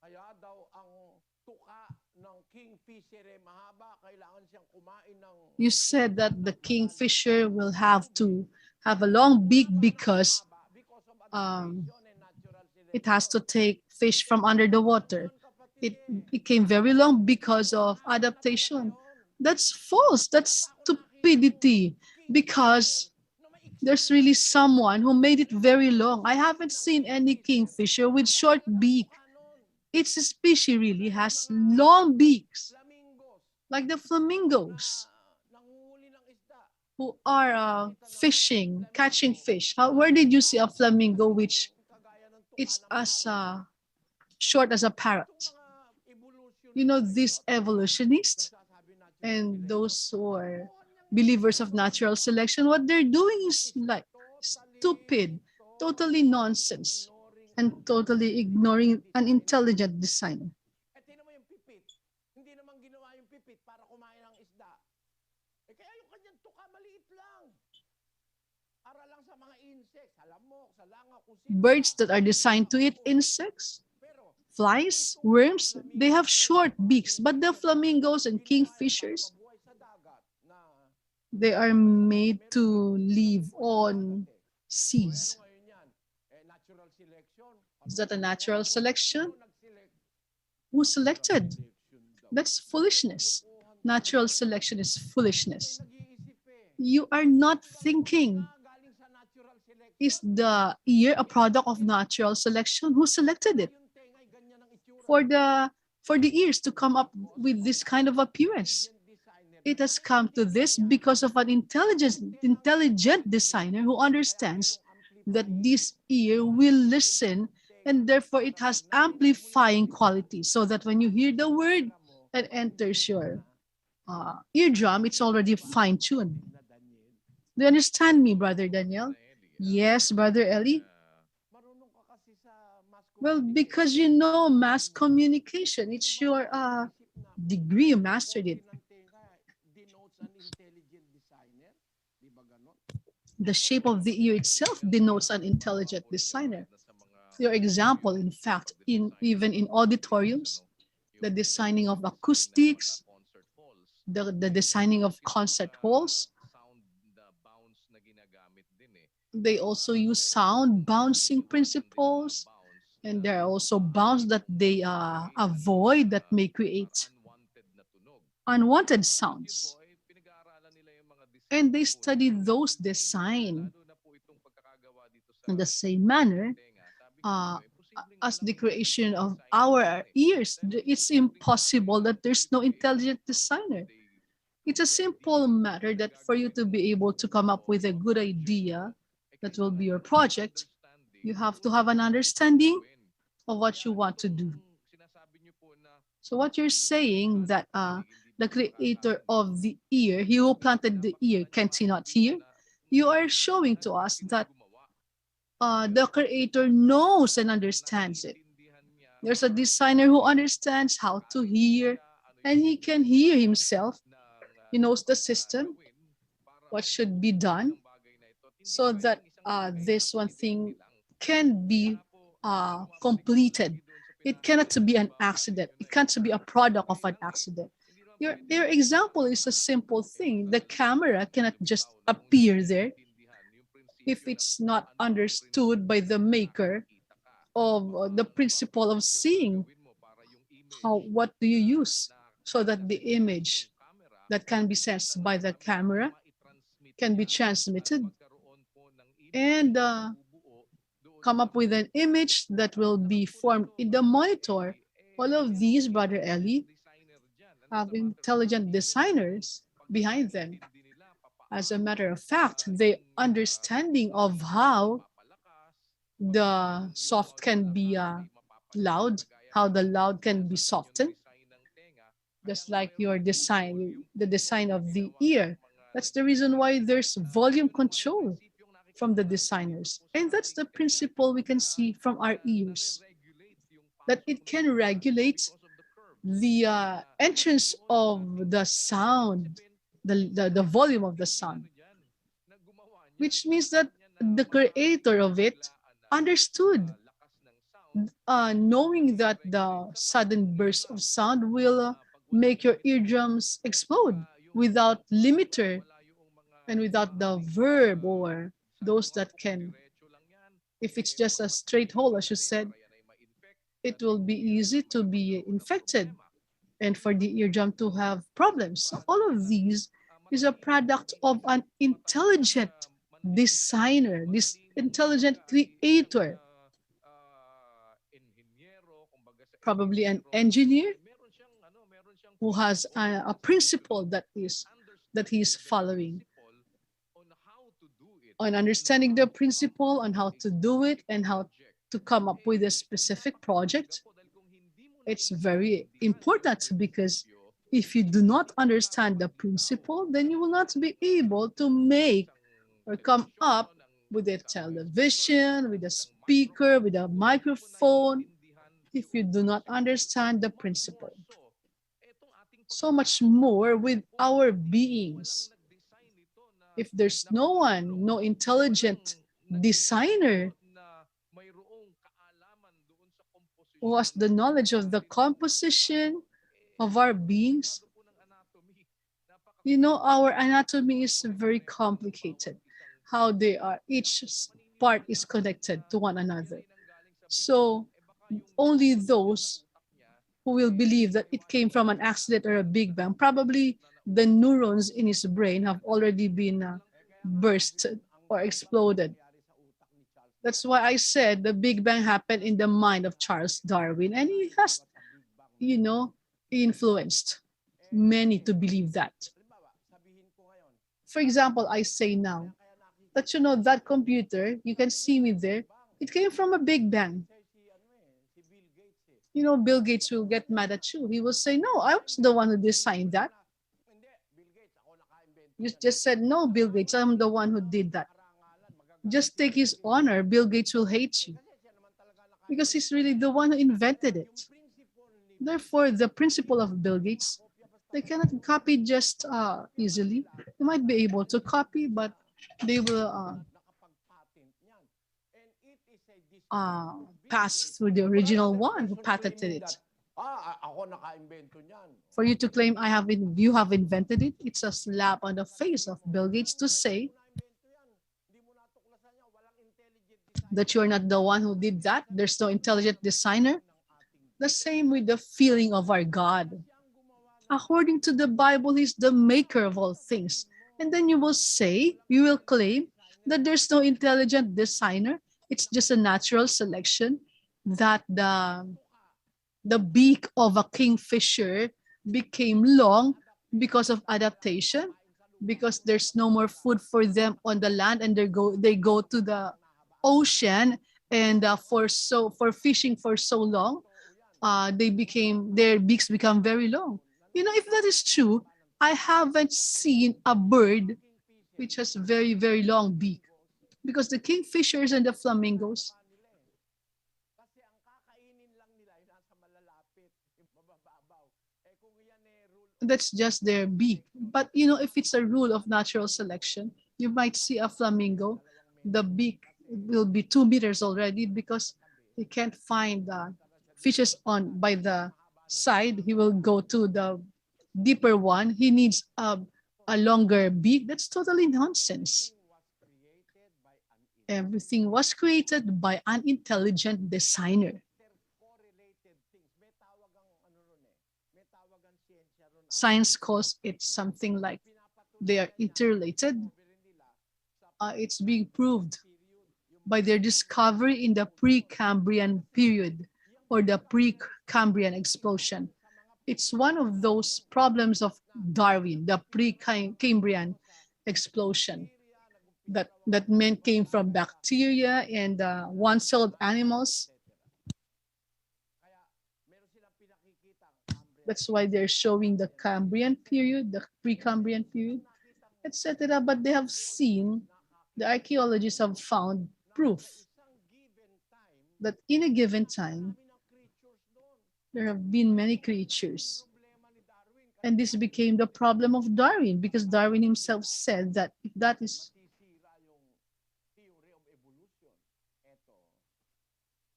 kaya daw ang tuka ng kingfisher mahaba, kailangan siyang kumain ng... You said that the kingfisher will have to have a long beak because because of adaptation and natural selection. it has to take fish from under the water. It became very long because of adaptation. That's false. That's stupidity because there's really someone who made it very long. I haven't seen any kingfisher with short beak. Its species really has long beaks, like the flamingos Nangunguli ng isda. who are fishing, catching fish. Where did you see a flamingo which it's as short as a parrot? You know, these evolutionists and those who are believers of natural selection, what they're doing is like stupid, totally nonsense, and totally ignoring an intelligent designer. Eh, tingnan mo yung pipit. Hindi naman ginawa yung pipit para kumain ng isda. Eh, kaya yung kanyang tuka maliit lang. Para lang sa mga insects. Alam mo, sa langa kung sino. Birds that are designed to eat insects, Pero, flies, worms, they have short beaks, but the flamingos and kingfishers, mabuhay sa dagat na... they are made to live on seas. Ano ngayon yan? Eh, natural selection. Is that a natural selection? Sino nag-select? Who selected? That's foolishness. Natural selection is foolishness. Nag-iisip eh. You are not thinking. Galing sa natural selection. Is the ear a product of natural selection? Who selected it? Yung tengay, ganyan ang itsura. For the ears to come up with this kind of appearance. It has come to this because of an intelligent designer who understands that this ear will listen and therefore it has amplifying quality so that when you hear the word that enters your eardrum, it's already fine-tuned. Do you understand me, Brother Daniel? Yes, Brother Eli? Marunong ka kasi sa mass Well, because you know mass communication, it's your degree, you mastered it. denotes an intelligent designer. Di ba ganon? The shape of the ear itself denotes an intelligent designer. Your example, in fact, even in auditoriums, the designing of acoustics, the designing of concert halls, they also use sound bouncing principles, and there are also bounds that they avoid that may create unwanted sounds. And they study those design in the same manner as the creation of our ears. It's impossible that there's no intelligent designer. It's a simple matter that for you to be able to come up with a good idea that will be your project, you have to have an understanding of what you want to do. So what you're saying that the creator of the ear, he who planted the ear, can't he not hear? You are showing to us that the creator knows and understands it. There's a designer who understands how to hear, and he can hear himself. He knows the system what should be done so that this one thing can be completed. It cannot be an accident. It can't be a product of an accident. Your example is a simple thing. The camera cannot just appear there if it's not understood by the maker of the principle of seeing. What do you use so that the image that can be sensed by the camera can be transmitted and come up with an image that will be formed in the monitor. All of these, Brother Eli, have intelligent designers behind them. As a matter of fact, the understanding of how the soft can be loud, how the loud can be softened, just like your design, the design of the ear. That's the reason why there's volume control from the designers. And that's the principle we can see from our ears, that it can regulate the entrance of the sound, the volume of the sound, which means that the creator of it understood, knowing that the sudden burst of sound will make your eardrums explode without limiter and without the verb or those that can. If it's just a straight hole, as you said, it will be easy to be infected and for the eardrum to have problems. So all of these is a product of an intelligent designer, this intelligent creator, probably an engineer who has a principle that he is following. On understanding the principle, on how to do it, and how to come up with a specific project, it's very important, because if you do not understand the principle, then you will not be able to make or come up with a television, with a speaker, with a microphone, if you do not understand the principle. So much more with our beings. If there's no one, no intelligent designer who has the knowledge of the composition of our beings, you know, our anatomy is very complicated. How they are, each part is connected to one another. So only those who will believe that it came from an accident or a big bang, probably the neurons in his brain have already been burst or exploded. That's why I said the Big Bang happened in the mind of Charles Darwin, and he has, you know, influenced many to believe that. For example, I say now that, you know, that computer, you can see me there, it came from a Big Bang. You know, Bill Gates will get mad at you. He will say, no, I was the one who designed that. You just said, no, Bill Gates, I'm the one who did that. Just take his honor, Bill Gates will hate you, because he's really the one who invented it. Therefore, the principle of Bill Gates, they cannot copy just easily. They might be able to copy, but they will pass through the original one who patented it. For you to claim you have invented it, it's a slap on the face of Bill Gates to say that you're not the one who did that. There's no intelligent designer. The same with the feeling of our God. According to the Bible, he's the maker of all things. And then you will claim that there's no intelligent designer. It's just a natural selection that the beak of a kingfisher became long because of adaptation, because there's no more food for them on the land, and they go to the ocean, and for fishing for so long, their beaks become very long. You know, if that is true, I haven't seen a bird which has very, very long beak, because the kingfishers and the flamingos, That's just their beak. But you know, if it's a rule of natural selection, you might see a flamingo, the beak will be 2 meters already because he can't find fishes on by the side. He will go to the deeper one. He needs a longer beak. That's totally nonsense. Everything was created by an intelligent designer. Science calls it something like they are interrelated. It's being proved by their discovery in the Precambrian period or the Precambrian explosion. It's one of those problems of Darwin, the Precambrian explosion, that men came from bacteria and one-celled animals. That's why they're showing the Cambrian period, the Precambrian period, etc. But they have seen, the archaeologists have found proof that in a given time, there have been many creatures. And this became the problem of Darwin because Darwin himself said that if that is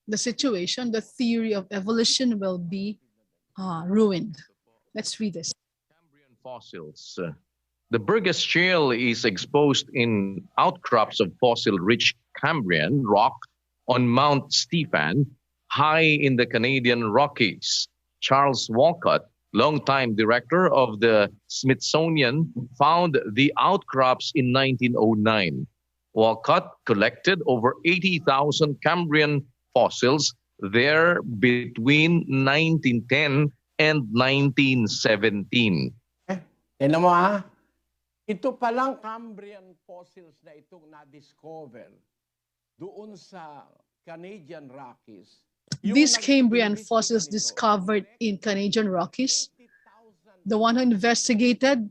the situation, the theory of evolution will be ruined. Let's read this. Cambrian fossils. The Burgess Shale is exposed in outcrops of fossil-rich Cambrian rock on Mount Stephen, high in the Canadian Rockies. Charles Walcott, longtime director of the Smithsonian, found the outcrops in 1909. Walcott collected over 80,000 Cambrian fossils there between 1910 and 1917. Tignan mo ha, ito palang Cambrian fossils na itong na-discover doon sa Canadian Rockies. These Cambrian fossils discovered in Canadian Rockies, the one who investigated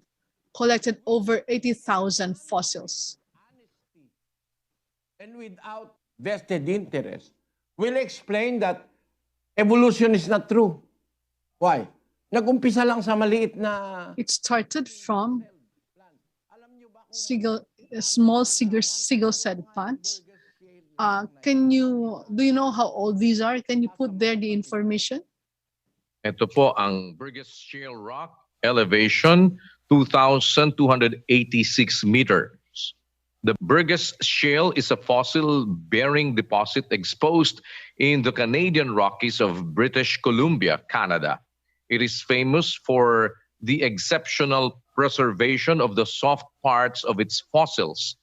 collected over 80,000 fossils. And without vested interest, will explain that evolution is not true. Why? Nag-umpisa lang sa maliit na... It started from small single-celled plants. Do you know how old these are? Can you put there the information? Ito po ang Burgess Shale Rock, elevation 2,286 meters. The Burgess Shale is a fossil-bearing deposit exposed in the Canadian Rockies of British Columbia, Canada. It is famous for the exceptional preservation of the soft parts of its fossils.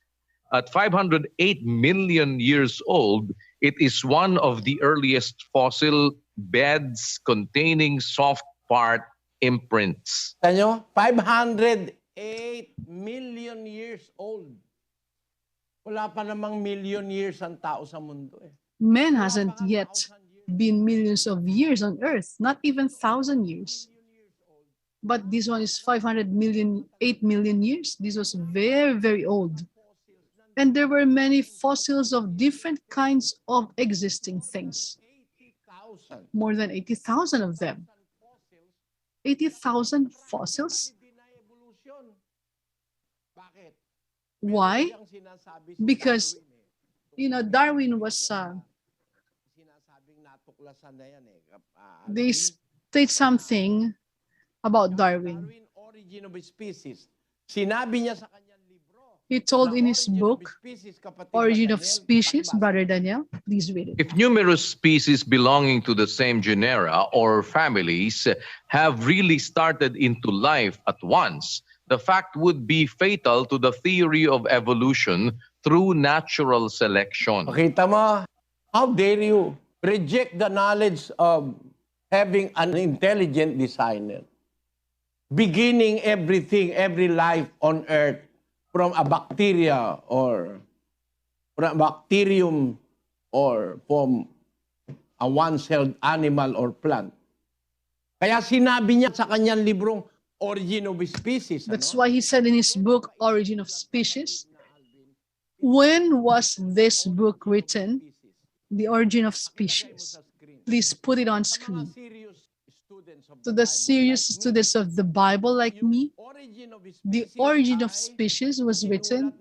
At 508 million years old, it is one of the earliest fossil beds containing soft part imprints. Tanyo, 508 million years old. Wala pa namang million years ang tao sa mundo eh. Man hasn't yet been millions of years on Earth, not even 1,000 years. But this one is 8 million years. This was very, very old. And there were many fossils of different kinds of existing things. More than 80,000 of them. 80,000 fossils? Why? Because, Darwin was, they state something about Darwin. Origin of Species. Sinabi niya sa kanyang libro. He told in his book, Origin of Species, Brother Daniel, please read it. If numerous species belonging to the same genera or families have really started into life at once, the fact would be fatal to the theory of evolution through natural selection. Makita mo, how dare you reject the knowledge of having an intelligent designer, beginning everything, every life on earth from a bacteria or from a bacterium or from a one-celled animal or plant. Kaya sinabi niya sa kanyang librong Origin of Species. That's why he said in his book, Origin of Species. When was this book written? The Origin of Species. Please put it on screen. to the serious students of the Bible like me, The Origin of Species was written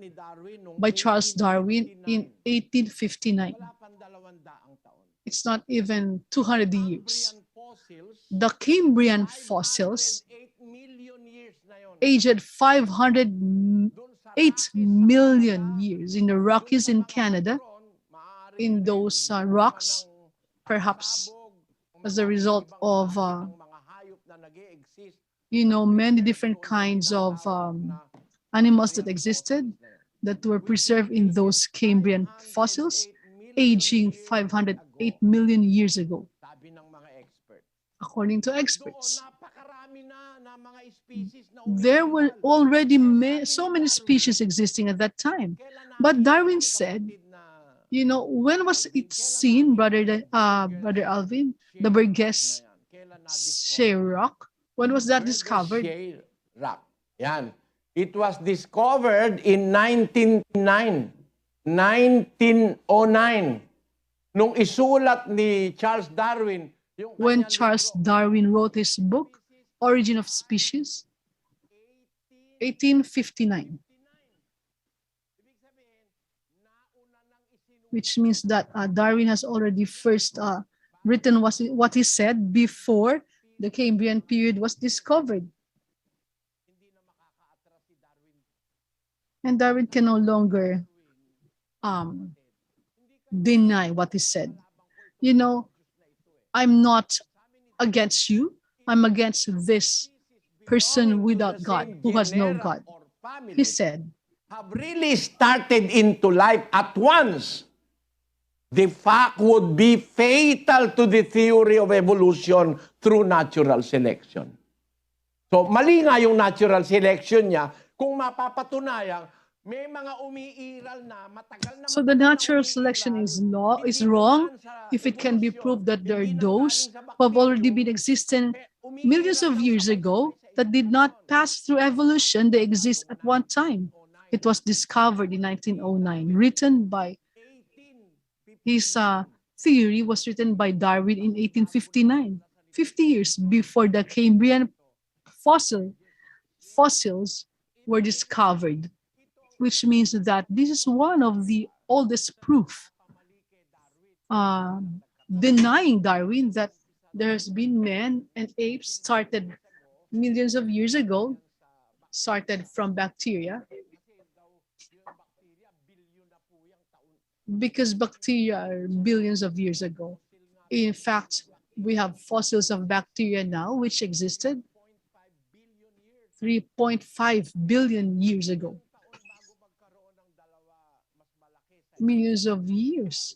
by Charles Darwin in 1859. It's not even 200 years. The Cambrian fossils, aged 508 million years in the Rockies in Canada, in those rocks, perhaps as a result of many different kinds of animals that existed that were preserved in those Cambrian fossils, aging 508 million years ago, according to experts. There were already so many species existing at that time. But Darwin said, when was it seen, Brother Alvin, the Burgess shale rock? When was that discovered? Shale rock. Yan. It was discovered in 1909. 1909. Nung isulat ni Charles Darwin. When Charles Darwin wrote his book, Origin of Species, 1859. Which means that Darwin has already first written what he said before the Cambrian period was discovered. And Darwin can no longer deny what he said. I'm not against you. I'm against this person without God, who has no God. He said, have really started into life at once. The fact would be fatal to the theory of evolution through natural selection. So, mali nga yung natural selection niya kung mapapatunayan may mga umiiral na matagal na. So the natural selection is wrong if it can be proved that there are those who have already been existing millions of years ago that did not pass through evolution. They exist at one time. It was discovered in 1909, written by his theory was written by Darwin in 1859, 50 years before the Cambrian fossils were discovered, which means that this is one of the oldest proof denying Darwin that there has been men and apes started millions of years ago, started from bacteria. Because bacteria are billions of years ago. In fact, we have fossils of bacteria now which existed 3.5 billion years ago. Millions of years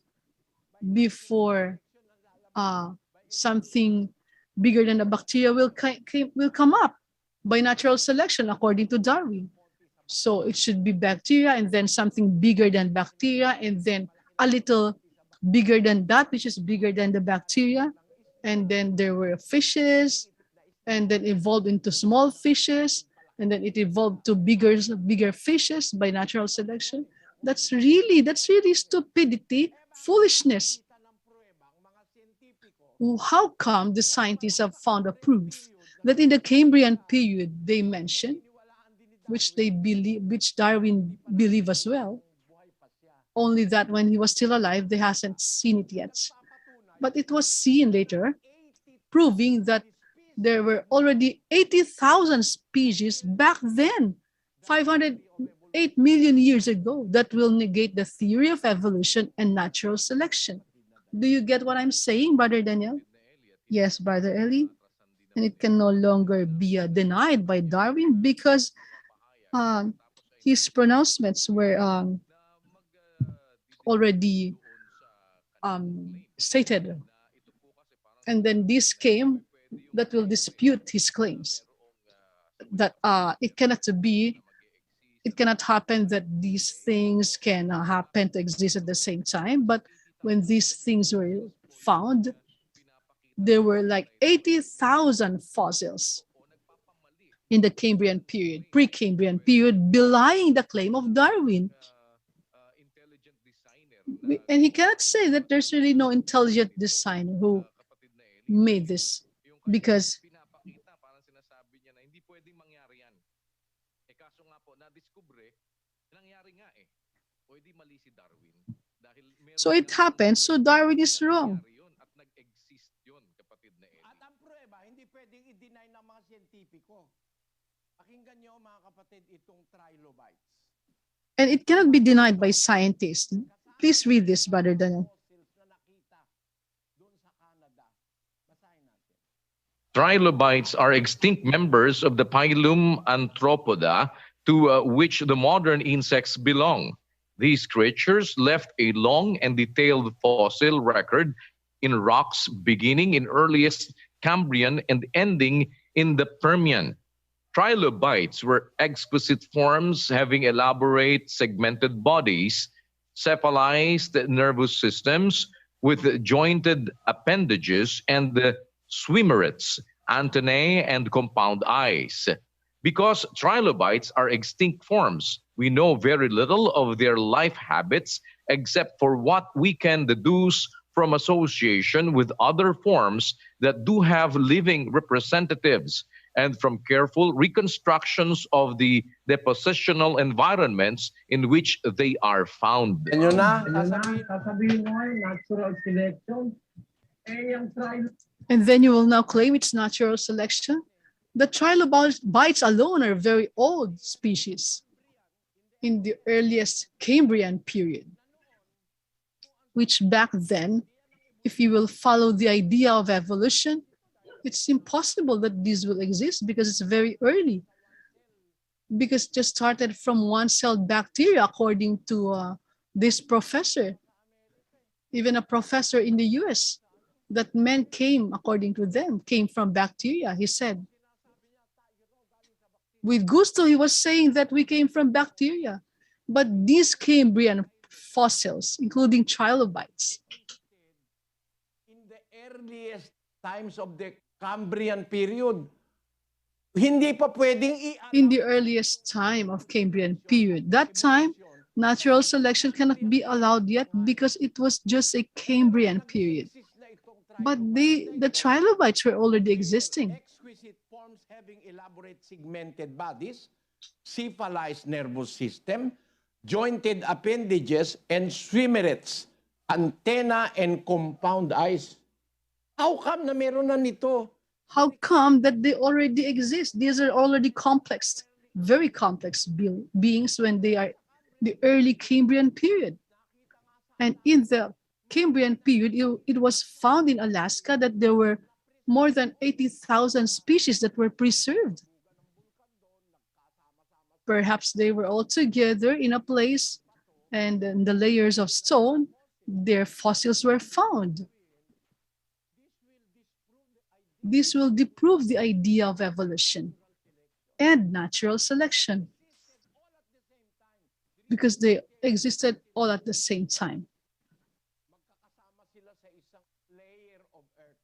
before something bigger than a bacteria will come up by natural selection, according to Darwin. So it should be bacteria and then something bigger than bacteria and then a little bigger than that, which is bigger than the bacteria. And then there were fishes and then evolved into small fishes and then it evolved to bigger fishes by natural selection. That's really stupidity, foolishness. How come the scientists have found a proof that in the Cambrian period they mentioned, which Darwin believed as well, only that when he was still alive, they hasn't seen it yet. But it was seen later, proving that there were already 80,000 species back then, 508 million years ago, that will negate the theory of evolution and natural selection. Do you get what I'm saying, Brother Daniel? Yes, Brother Eli. And it can no longer be denied by Darwin because his pronouncements were already stated. And then this came that will dispute his claims that it cannot happen that these things can happen to exist at the same time. But when these things were found, there were like 80,000 fossils in the Cambrian period, pre-Cambrian period, belying the claim of Darwin. And he cannot say that there's really no intelligent designer who made this. Because pinapakita, parang sinasabi niya na hindi pwedeng mangyari yan. Eh kaso nga po, na-discover, nangyari nga eh. O di mali si Darwin. Dahil meron so it nga happened, so Darwin is wrong. nangyari yun at nag-exist yun, kapatid na Eddie. At ang prueba, hindi pwedeng i-deny ng mga siyentipiko. Pakinggan niyo mga kapatid itong trilobites. And it cannot be denied by scientists. Please read this, Brother Daniel. Fossils na nakita doon sa Canada. Basahin natin. Trilobites are extinct members of the phylum Arthropoda, to which the modern insects belong. These creatures left a long and detailed fossil record in rocks beginning in earliest Cambrian and ending in the Permian. Trilobites were exquisite forms having elaborate segmented bodies, cephalized nervous systems with jointed appendages, and swimmerets, antennae, and compound eyes. Because trilobites are extinct forms, we know very little of their life habits except for what we can deduce from association with other forms that do have living representatives, and from careful reconstructions of the depositional environments in which they are found. Yan yun na. Ano na, sasabihin mo ay natural selection. Eh, yung And then you will now claim it's natural selection? The trilobites alone are very old species in the earliest Cambrian period, which back then, if you will follow the idea of evolution, it's impossible that these will exist because it's very early. Because it just started from one-celled bacteria, according to this professor, even a professor in the US, that men came, according to them, came from bacteria, he said. With gusto, he was saying that we came from bacteria. But these Cambrian fossils, including trilobites, In the earliest times of the Cambrian period, hindi pa pwedeng in the earliest time of Cambrian period, that time, natural selection cannot be allowed yet because it was just a Cambrian period. But the trilobites were already existing. Exquisite forms having elaborate segmented bodies, cephalized nervous system, jointed appendages, and swimmerets, antenna, and compound eyes. How come na meron na nito? How come that they already exist? These are already complex, very complex beings when they are the early Cambrian period. And in the Cambrian period, it was found in Alaska that there were more than 80,000 species that were preserved. Perhaps they were all together in a place, and in the layers of stone, their fossils were found. This will disprove the idea of evolution and natural selection because they existed all at the same time. Magkakasama sila sa isang layer of earth.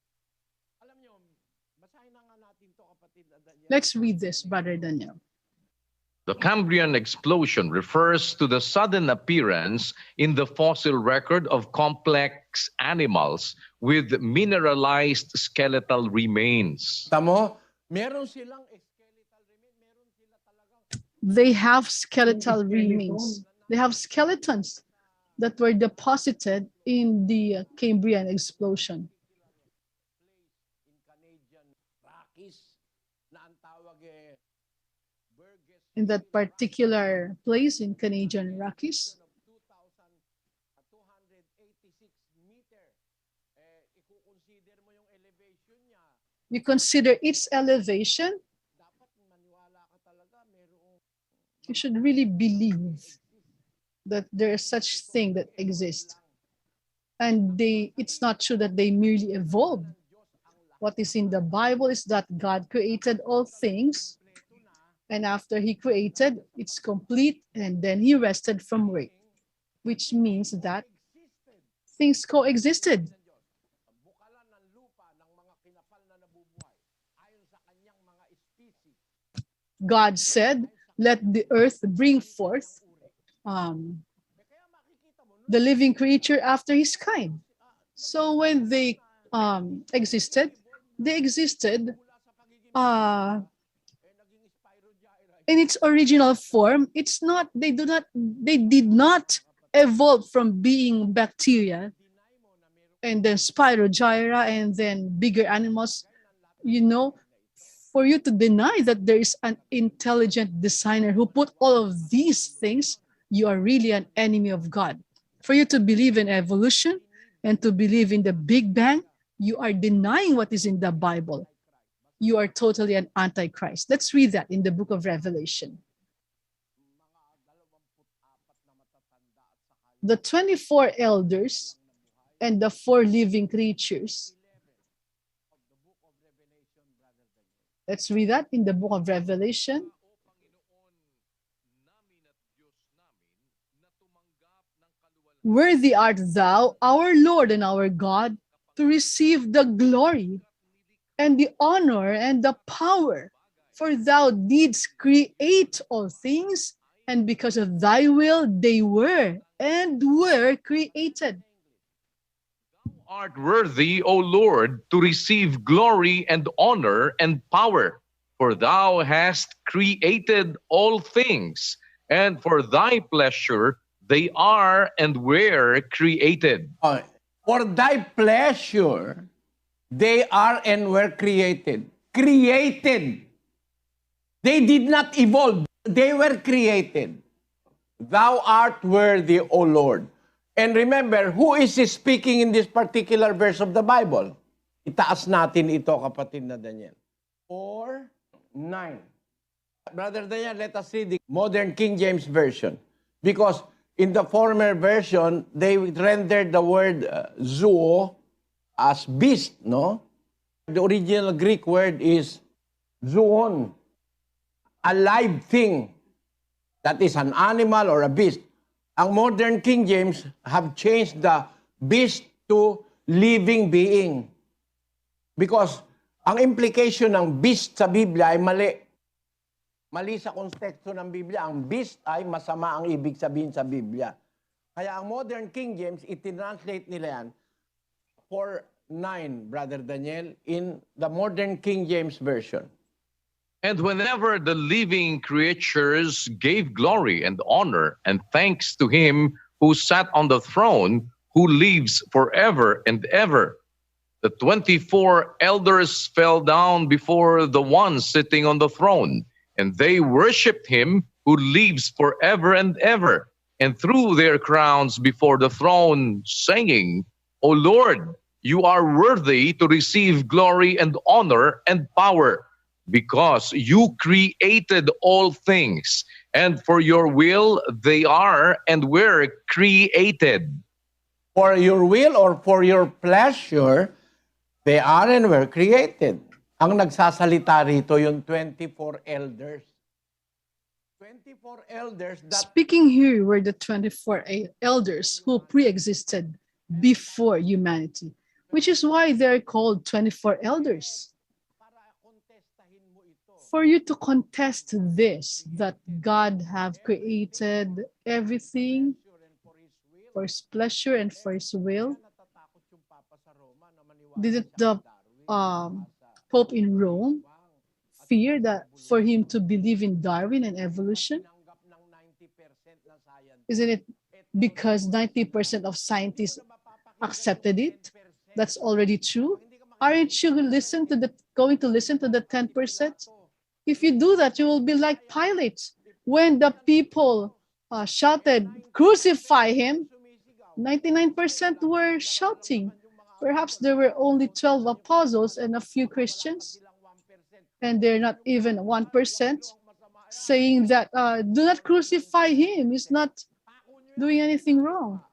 Alam nyo, basahin na nga natin to, kapatid Daniel. Let's read this, Brother Daniel. The Cambrian explosion refers to the sudden appearance in the fossil record of complex animals with mineralized skeletal remains. Tamo, meron silang skeletal remains, meron sila talagang They have skeletal remains. They have skeletons that were deposited in the Cambrian explosion. in Canadian Rockies na ang tawag Burgess In that particular place in Canadian Rockies, of 2,286 meter. Ikukonsider mo yung elevation niya. you consider its elevation, Dapat maniwala ka talaga merong you should really believe that there is such thing that exists. And it's not true that they merely evolved. What is in the Bible is that God created all things, and after he created, it's complete, and then he rested from work, which means that things coexisted. bukalan ng lupa ng mga kinapal na nabubuhay ayon sa kanyang mga species. God said, let the earth bring forth the living creature after his kind. So when they existed, they existed in its original form. It's not, they did not evolve from being bacteria and then spirogyra and then bigger animals. You know, for you to deny that there is an intelligent designer who put all of these things, you are really an enemy of God. For you to believe in evolution and to believe in the Big Bang, you are denying what is in the Bible. You are totally an antichrist. Let's read that in the book of Revelation. The 24 elders and the 4 living creatures. Let's read that in the book of Revelation. Worthy art thou, our Lord and our God, to receive the glory and the honor and the power, for thou didst create all things, and because of thy will they were and were created. Thou art worthy, O Lord, to receive glory and honor and power, for thou hast created all things, and for thy pleasure they are and were created. For thy pleasure, they are and were created. Created. They did not evolve. They were created. Thou art worthy, O Lord. And remember, who is speaking in this particular verse of the Bible? Itaas natin ito, kapatid na Daniel. 4:9. Brother Daniel, let us read the modern King James Version. Because in the former version, they rendered the word zoo as beast, no? The original Greek word is zoon, a live thing. That is an animal or a beast. Ang modern King James have changed the beast to living being. Because ang implication ng beast sa Biblia ay mali. Mali sa konteksto ng Biblia. Ang beast ay masama ang ibig sabihin sa Biblia. Kaya ang modern King James, itinranslate nila yan 4:9, Brother Daniel, in the modern King James Version. And whenever the living creatures gave glory and honor and thanks to him who sat on the throne, who lives forever and ever, the 24 elders fell down before the one sitting on the throne, and they worshipped him who lives forever and ever, and threw their crowns before the throne, saying, O Lord, you are worthy to receive glory and honor and power, because you created all things, and for your will they are and were created. For your will or for your pleasure, they are and were created. Ang nagsasalita rito yung 24 elders. 24 elders that... Speaking here were the 24 elders who pre-existed before humanity, which is why they're called 24 elders. For you to contest this, that God have created everything for his pleasure and for his will, didn't the Pope in Rome fear that for him to believe in Darwin and evolution? Isn't it because 90% of scientists accepted it? That's already true. Aren't you going to listen to the 10%? If you do that, you will be like Pilate. When the people shouted, crucify him, 99% were shouting. Perhaps there were only 12 apostles and a few Christians. And they're not even 1% saying that, do not crucify him. He's not doing anything wrong.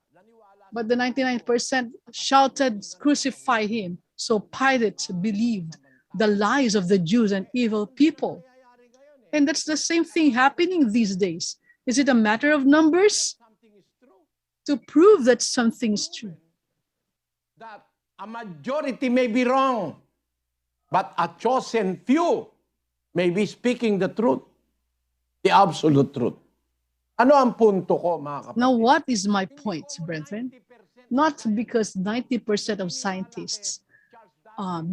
But the 99% shouted, crucify him. So Pilate believed the lies of the Jews and evil people. And that's the same thing happening these days. Is it a matter of numbers? To prove that something is true. That a majority may be wrong, but a chosen few may be speaking the truth, the absolute truth. Ano ang punto ko, mga kapatid? Now, what is my point, brethren? Not because 90% of scientists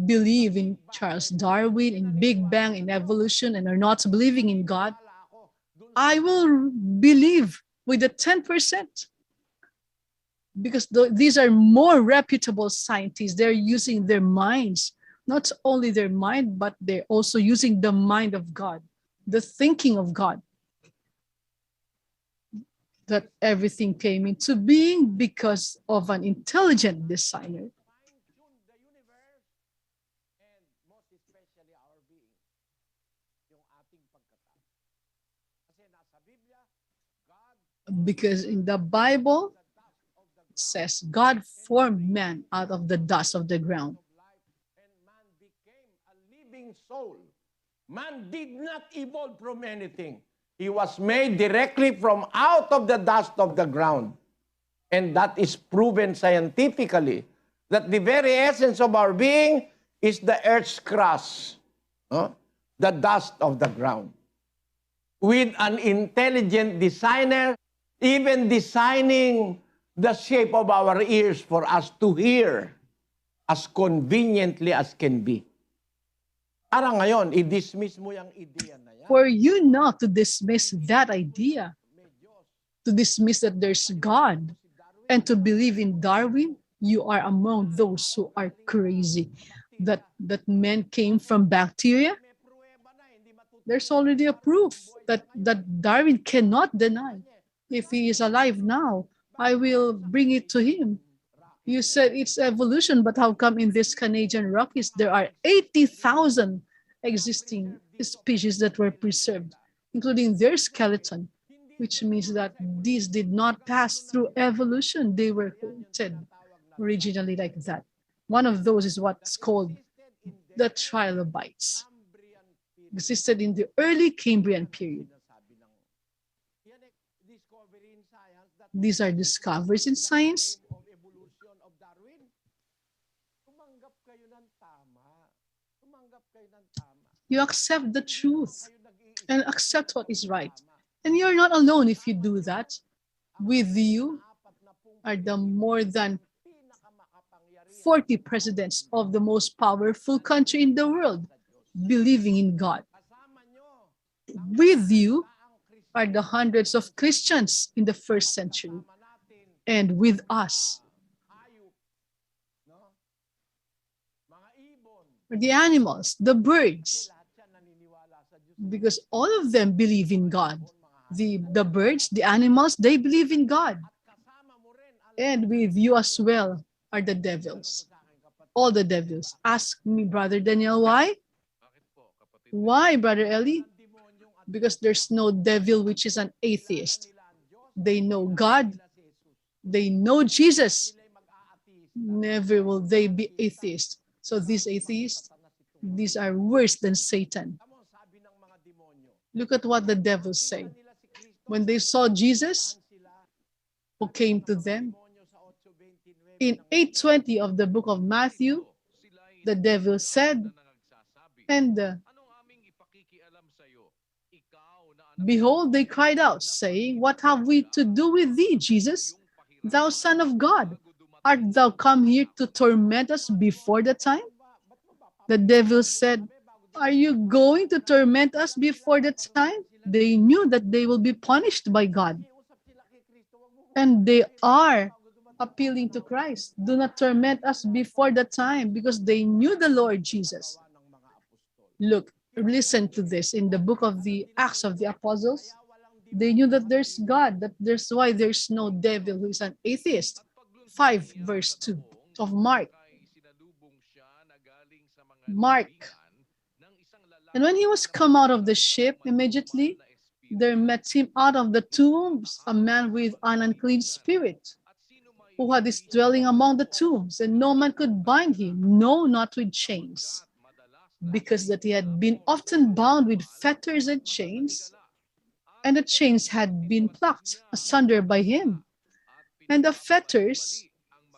believe in Charles Darwin, in Big Bang, in evolution, and are not believing in God, I will believe with the 10%. Because these are more reputable scientists. They're using their minds, not only their mind, but they're also using the mind of God, the thinking of God. That everything came into being because of an intelligent designer. Because in the Bible, it says God formed man out of the dust of the ground. And man became a living soul. Man did not evolve from anything. He was made directly from out of the dust of the ground. And that is proven scientifically that the very essence of our being is the earth's crust, the dust of the ground. With an intelligent designer, even designing the shape of our ears for us to hear as conveniently as can be. Para ngayon, i-dismiss mo yung idea na yan. For you not to dismiss that idea, to dismiss that there's God, and to believe in Darwin, you are among those who are crazy. That men came from bacteria. There's already a proof that Darwin cannot deny. If he is alive now, I will bring it to him. You said it's evolution, but how come in this Canadian Rockies there are 80,000 existing species that were preserved, including their skeleton, which means that these did not pass through evolution. They were created originally like that. One of those is what's called the trilobites. Existed in the early Cambrian period. These are discoveries in science. You accept the truth and accept what is right. And you're not alone if you do that. With you are the more than 40 presidents of the most powerful country in the world believing in God. With you are the hundreds of Christians in the first century. And with us are the animals, the birds, because all of them believe in God. The birds, the animals, they believe in God. And with you as well are the devils. All the devils. Ask me, Brother Daniel, why? Why, Brother Eli? Because there's no devil which is an atheist. They know God. They know Jesus. Never will they be atheists. So these atheists, these are worse than Satan. Look at what the devils say. When they saw Jesus, who came to them, in 8:20 of the book of Matthew, the devil said, and behold, they cried out, saying, what have we to do with thee, Jesus, thou Son of God? Art thou come here to torment us before the time? The devil said, are you going to torment us before the time? They knew that they will be punished by God. And they are appealing to Christ. Do not torment us before the time, because they knew the Lord Jesus. Look, listen to this in the book of the Acts of the Apostles. They knew that there's God, that's why there's no devil who is an atheist. 5 verse 2 of Mark. And when he was come out of the ship, immediately there met him out of the tombs a man with an unclean spirit, who had his dwelling among the tombs, and no man could bind him, no, not with chains, because that he had been often bound with fetters and chains, and the chains had been plucked asunder by him, and the fetters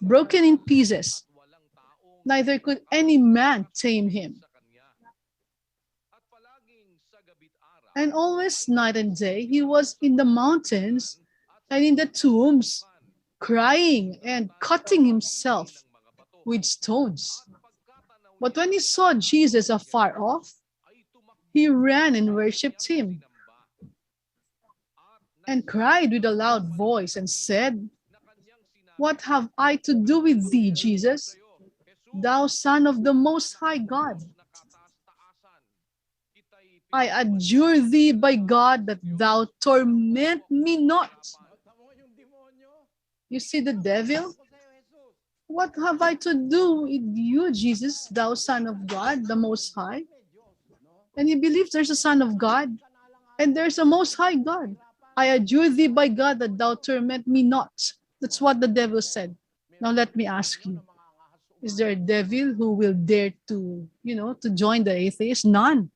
broken in pieces. Neither could any man tame him. And always night and day he was in the mountains and in the tombs, crying and cutting himself with stones. But when he saw Jesus afar off, he ran and worshipped him and cried with a loud voice and said, "What have I to do with thee, Jesus, thou Son of the Most High God? I adjure thee by God that thou torment me not." You see the devil? "What have I to do with you, Jesus, thou Son of God, the Most High?" And he believes there's a Son of God and there's a Most High God. "I adjure thee by God that thou torment me not." That's what the devil said. Now let me ask you, is there a devil who will dare to, to join the atheists? None.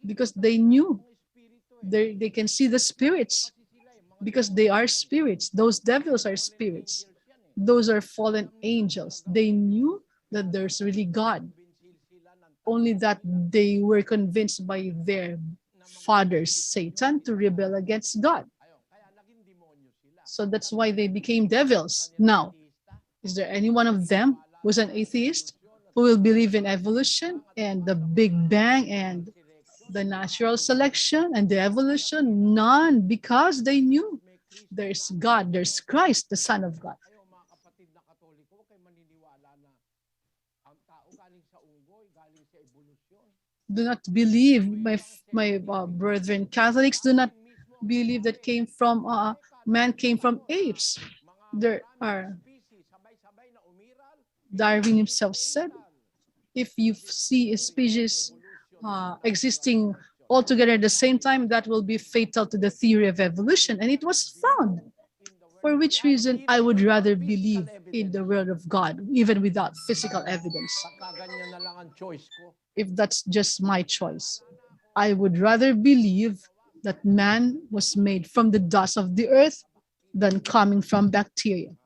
Because they knew they can see the spirits, because they are spirits. Those devils are spirits. Those are fallen angels. They knew that there's really God. Only that they were convinced by their father, Satan, to rebel against God. So that's why they became devils. Now, is there any one of them who's an atheist who will believe in evolution and the Big Bang and the natural selection and the evolution? None, because they knew there's God, there's Christ, the Son of God. Do not believe, my brethren Catholics, do not believe that man came from apes. There are, Darwin himself said, if you see a species existing all together at the same time, that will be fatal to the theory of evolution. And it was found. For which reason I would rather believe in the word of God, even without physical evidence. If that's just my choice, I would rather believe that man was made from the dust of the earth than coming from bacteria.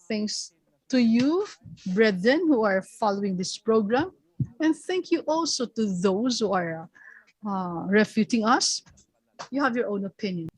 Thanks to you, brethren, who are following this program. And thank you also to those who are refuting us. You have your own opinion.